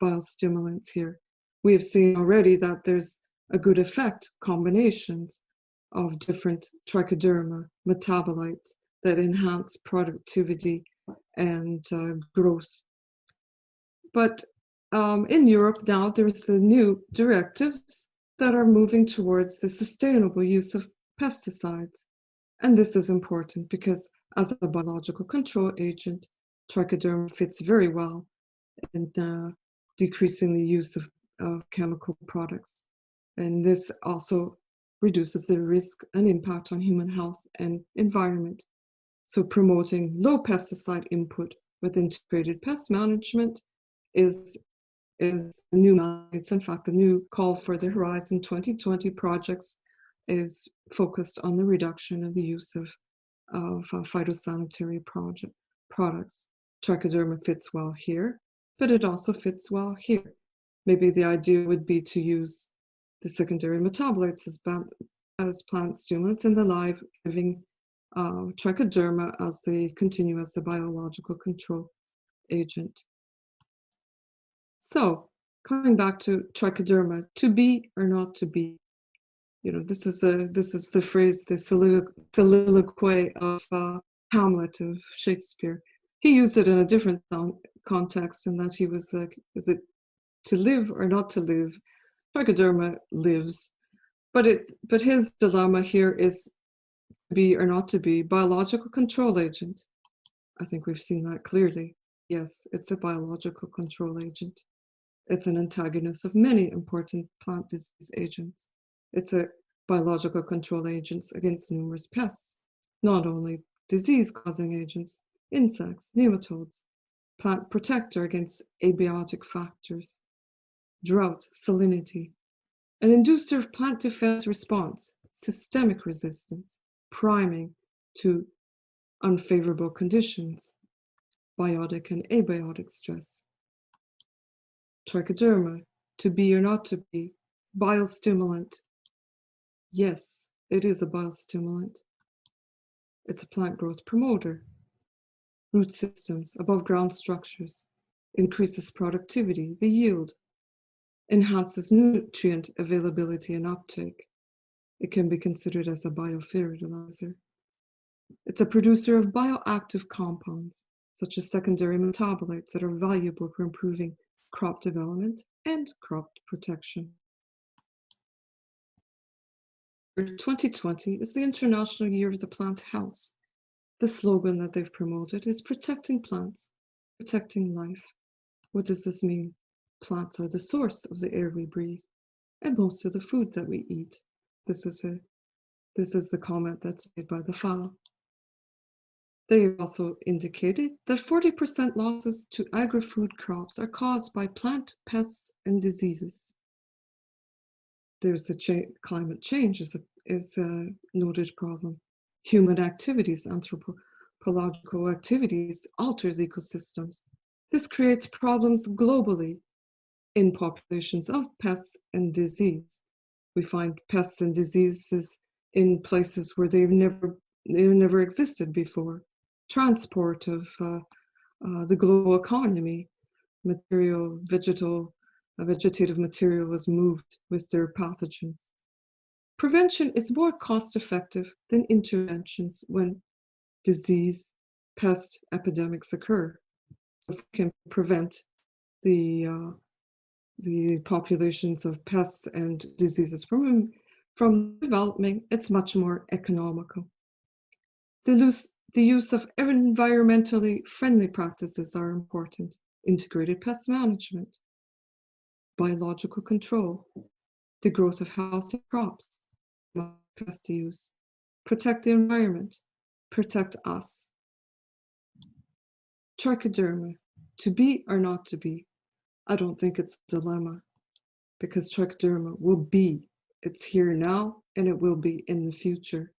biostimulants here. We have seen already that there's a good effect, combinations of different Trichoderma metabolites that enhance productivity and growth. But in Europe now, there's the new directives that are moving towards the sustainable use of pesticides. And this is important because as a biological control agent, Trichoderma fits very well in decreasing the use of chemical products. And this also reduces the risk and impact on human health and environment. So promoting low pesticide input with integrated pest management is the new mandate. It's in fact the new call for the Horizon 2020 projects is focused on the reduction of the use of phytosanitary products. Trichoderma fits well here, but it also fits well here. Maybe the idea would be to use the secondary metabolites as plant stimulants in the living Trichoderma as they continue as the biological control agent. So coming back to Trichoderma, to be or not to be. You know, this is the phrase, the soliloquy of Hamlet of Shakespeare. He used it in a different context in that he was like, is it to live or not to live? Trichoderma lives, but his dilemma here is to be or not to be biological control agent. I think we've seen that clearly. Yes, it's a biological control agent. It's an antagonist of many important plant disease agents. It's a biological control agents against numerous pests, not only disease-causing agents, insects, nematodes, plant protector against abiotic factors, drought, salinity, an inducer of plant defense response, systemic resistance, priming to unfavorable conditions, biotic and abiotic stress. Trichoderma, to be or not to be, biostimulant. Yes, it is a biostimulant. It's a plant growth promoter. Root systems, above ground structures, increases productivity, the yield, enhances nutrient availability and uptake. It can be considered as a biofertilizer. It's a producer of bioactive compounds, such as secondary metabolites that are valuable for improving crop development and crop protection. 2020 is the International Year of the Plant House. The slogan that they've promoted is protecting plants, protecting life. What does this mean? Plants are the source of the air we breathe and most of the food that we eat. This is the comment that's made by the FAO. They also indicated that 40% losses to agri-food crops are caused by plant pests and diseases. There's the climate change is a noted problem. Human activities, anthropological activities, alters ecosystems. This creates problems globally in populations of pests and disease. We find pests and diseases in places where they never existed before. Transport of the global economy, vegetative material is moved with their pathogens. Prevention is more cost-effective than interventions when disease, pest epidemics occur. So if we can prevent the populations of pests and diseases from developing, it's much more economical. The use of environmentally friendly practices are important. Integrated pest management, biological control, the growth of healthy crops, pest use, protect the environment, protect us. Trichoderma, to be or not to be? I don't think it's a dilemma because trichoderma will be. It's here now and it will be in the future.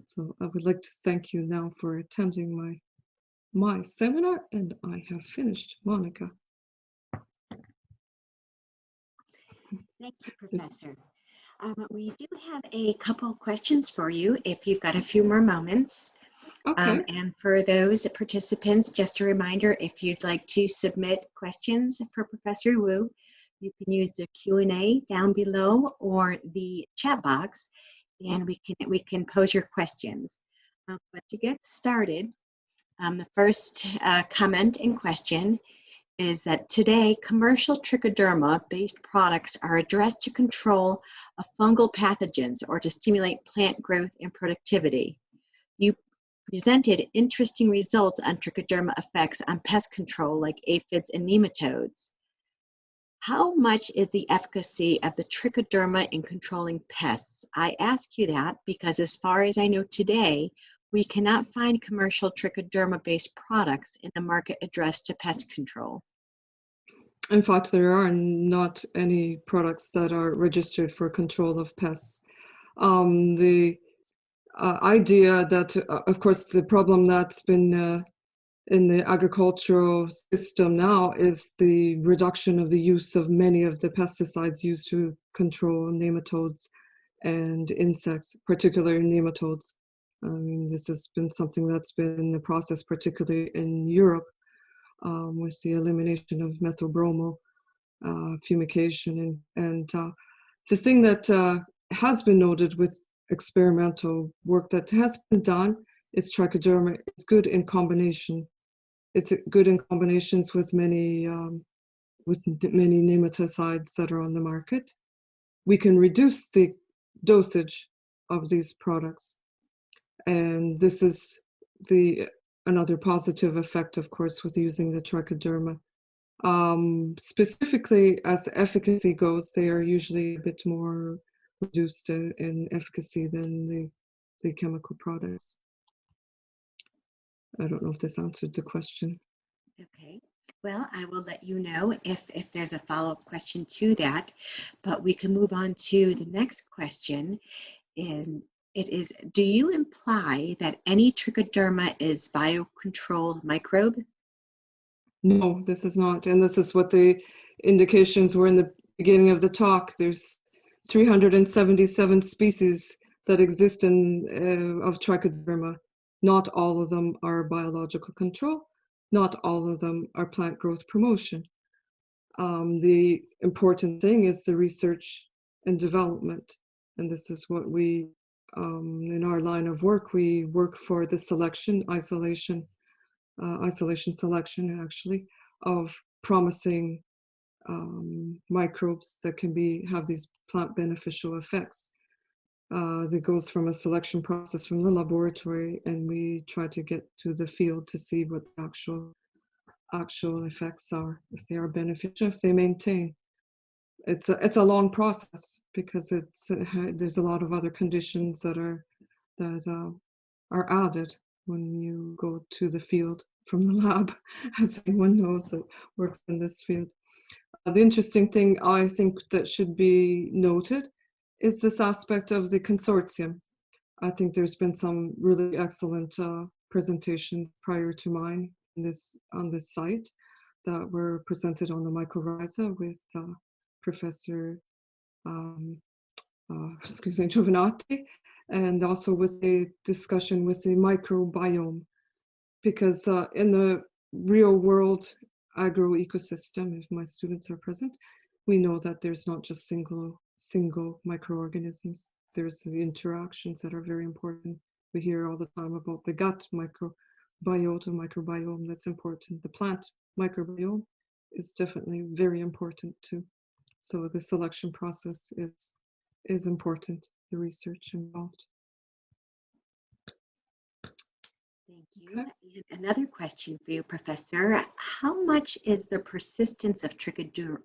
So I would like to thank you now for attending my seminar, and I have finished. Monica. Thank you, Professor. We do have a couple questions for you if you've got a few more moments. Okay. And for those participants, just a reminder, if you'd like to submit questions for Professor Wu, you can use the Q&A down below or the chat box, and we can pose your questions. But to get started, the first comment in question is that today commercial trichoderma-based products are addressed to control of fungal pathogens or to stimulate plant growth and productivity. You presented interesting results on trichoderma effects on pest control like aphids and nematodes. How much is the efficacy of the trichoderma in controlling pests? I ask you that because as far as I know today, we cannot find commercial trichoderma-based products in the market addressed to pest control. In fact, there are not any products that are registered for control of pests. The idea that, of course, the problem that's been in the agricultural system now is the reduction of the use of many of the pesticides used to control nematodes and insects, particularly nematodes. This has been something that's been in the process, particularly in Europe, with the elimination of methylbromo fumigation. And the thing that has been noted with experimental work that has been done is trichoderma is good in combination. It's good in combinations with many nematicides that are on the market. We can reduce the dosage of these products. And this is another positive effect, of course, with using the trichoderma. Specifically, as efficacy goes, they are usually a bit more reduced in efficacy than the chemical products. I don't know if this answered the question. Okay. Well, I will let you know if there's a follow-up question to that, but we can move on to the next question. And it is, do you imply that any trichoderma is biocontrol microbe? No, this is not, and this is what the indications were in the beginning of the talk. There's 377 species that exist of Trichoderma. Not all of them are biological control. Not all of them are plant growth promotion. The important thing is the research and development, and this is what we, in our line of work, we work for the selection, isolation selection actually, of promising microbes that can have these plant beneficial effects. That goes from a selection process from the laboratory, and we try to get to the field to see what the actual effects are, if they are beneficial, if they maintain. It's a long process because there's a lot of other conditions that are added when you go to the field from the lab, as anyone knows that works in this field. The interesting thing I think that should be noted is this aspect of the consortium. I think there's been some really excellent presentations prior to mine on this site that were presented on the mycorrhiza with Professor Giovanatti, and also with a discussion with the microbiome, because in the real world agro ecosystem, if my students are present, we know that there's not just single microorganisms. There's the interactions that are very important. We hear all the time about the gut microbiome that's important. The plant microbiome is definitely very important too. So the selection process is important, the research involved. Thank you. Okay. And another question for you, Professor. How much is the persistence of trichoderma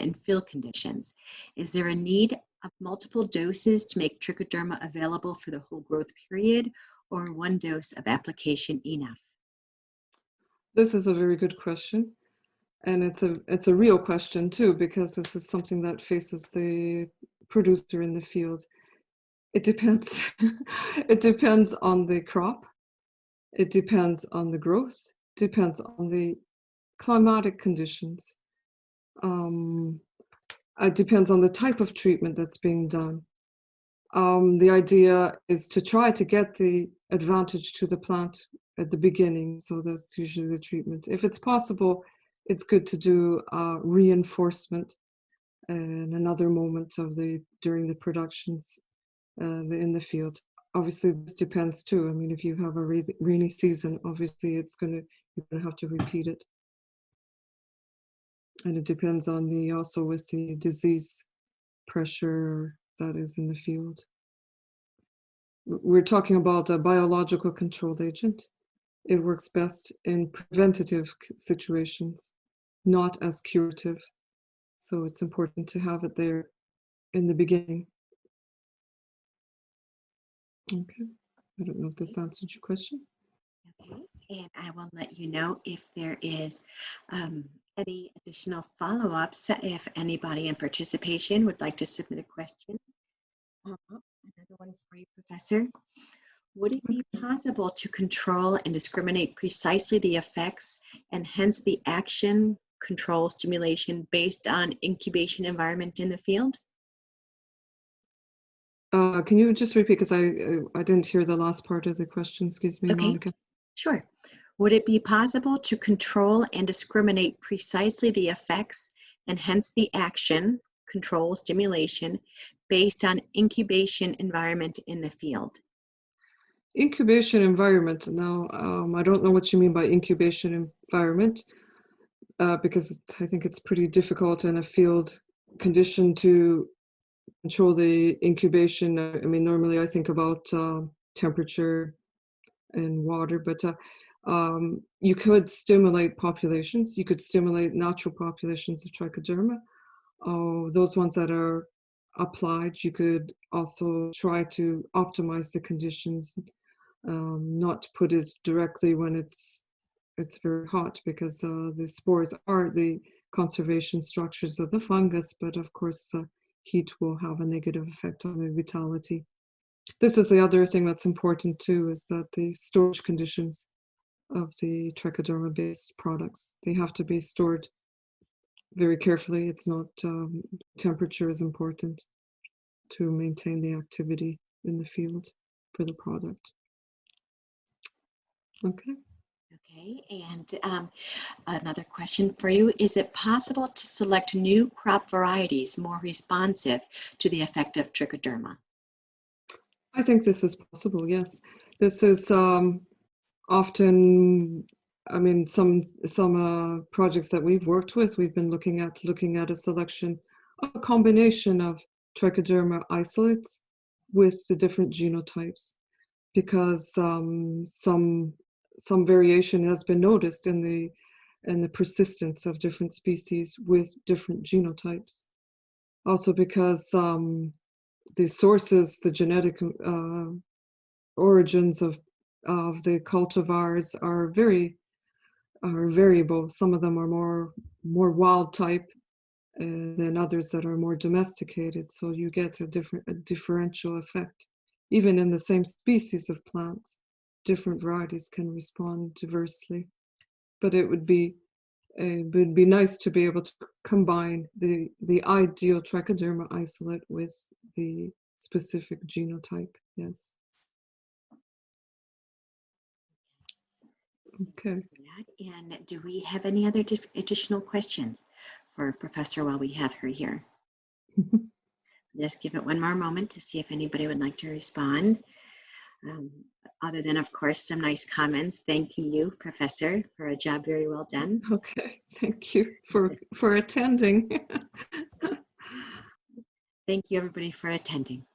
in field conditions? Is there a need of multiple doses to make trichoderma available for the whole growth period, or one dose of application enough? This is a very good question. And it's a real question too, because this is something that faces the producer in the field. It depends. It depends on the crop. It depends on the growth. Depends on the climatic conditions. It depends on the type of treatment that's being done. The idea is to try to get the advantage to the plant at the beginning. So that's usually the treatment. If it's possible, it's good to do reinforcement and another moment during the productions in the field. Obviously, this depends too. I mean, if you have a rainy season, obviously you're gonna have to repeat it. And it depends on also with the disease pressure that is in the field. We're talking about a biological controlled agent. It works best in preventative situations, not as curative. So it's important to have it there in the beginning. Okay, I don't know if this answered your question. Okay, and I will let you know if there is any additional follow-ups, if anybody in participation would like to submit a question. Another one for you, Professor. Would it be possible to control and discriminate precisely the effects and hence the action, control, stimulation based on incubation environment in the field? Can you just repeat, because I didn't hear the last part of the question, excuse me, Okay, Monica. sure. Would it be possible to control and discriminate precisely the effects and hence the action, control, stimulation based on incubation environment in the field? Incubation environment. Now, I don't know what you mean by incubation environment, because I think it's pretty difficult in a field condition to control the incubation. I mean, normally I think about temperature and water, but you could stimulate populations. You could stimulate natural populations of Trichoderma. Those ones that are applied, you could also try to optimize the conditions not put it directly when it's very hot, because the spores are the conservation structures of the fungus, but of course heat will have a negative effect on the vitality. This is the other thing that's important too, is that the storage conditions of the Trichoderma-based products, they have to be stored very carefully. It's not, temperature is important to maintain the activity in the field for the product. Okay. Okay, and another question for you. Is it possible to select new crop varieties more responsive to the effect of trichoderma? I think this is possible, yes. This is often, I mean, some projects that we've worked with, we've been looking at a selection, a combination of Trichoderma isolates with the different genotypes, because some variation has been noticed in the persistence of different species with different genotypes. Also because the sources, the genetic origins of the cultivars are variable. Some of them are more wild type than others that are more domesticated. So you get a differential effect. Even in the same species of plants, different varieties can respond diversely. But it would be nice to be able to combine the ideal Trichoderma isolate with the specific genotype. Yes. Okay. And do we have any other additional questions for Professor while we have her here? Just give it one more moment to see if anybody would like to respond. Other than, of course, some nice comments thanking you, Professor, for a job very well done. Okay, thank you for attending. Thank you, everybody, for attending.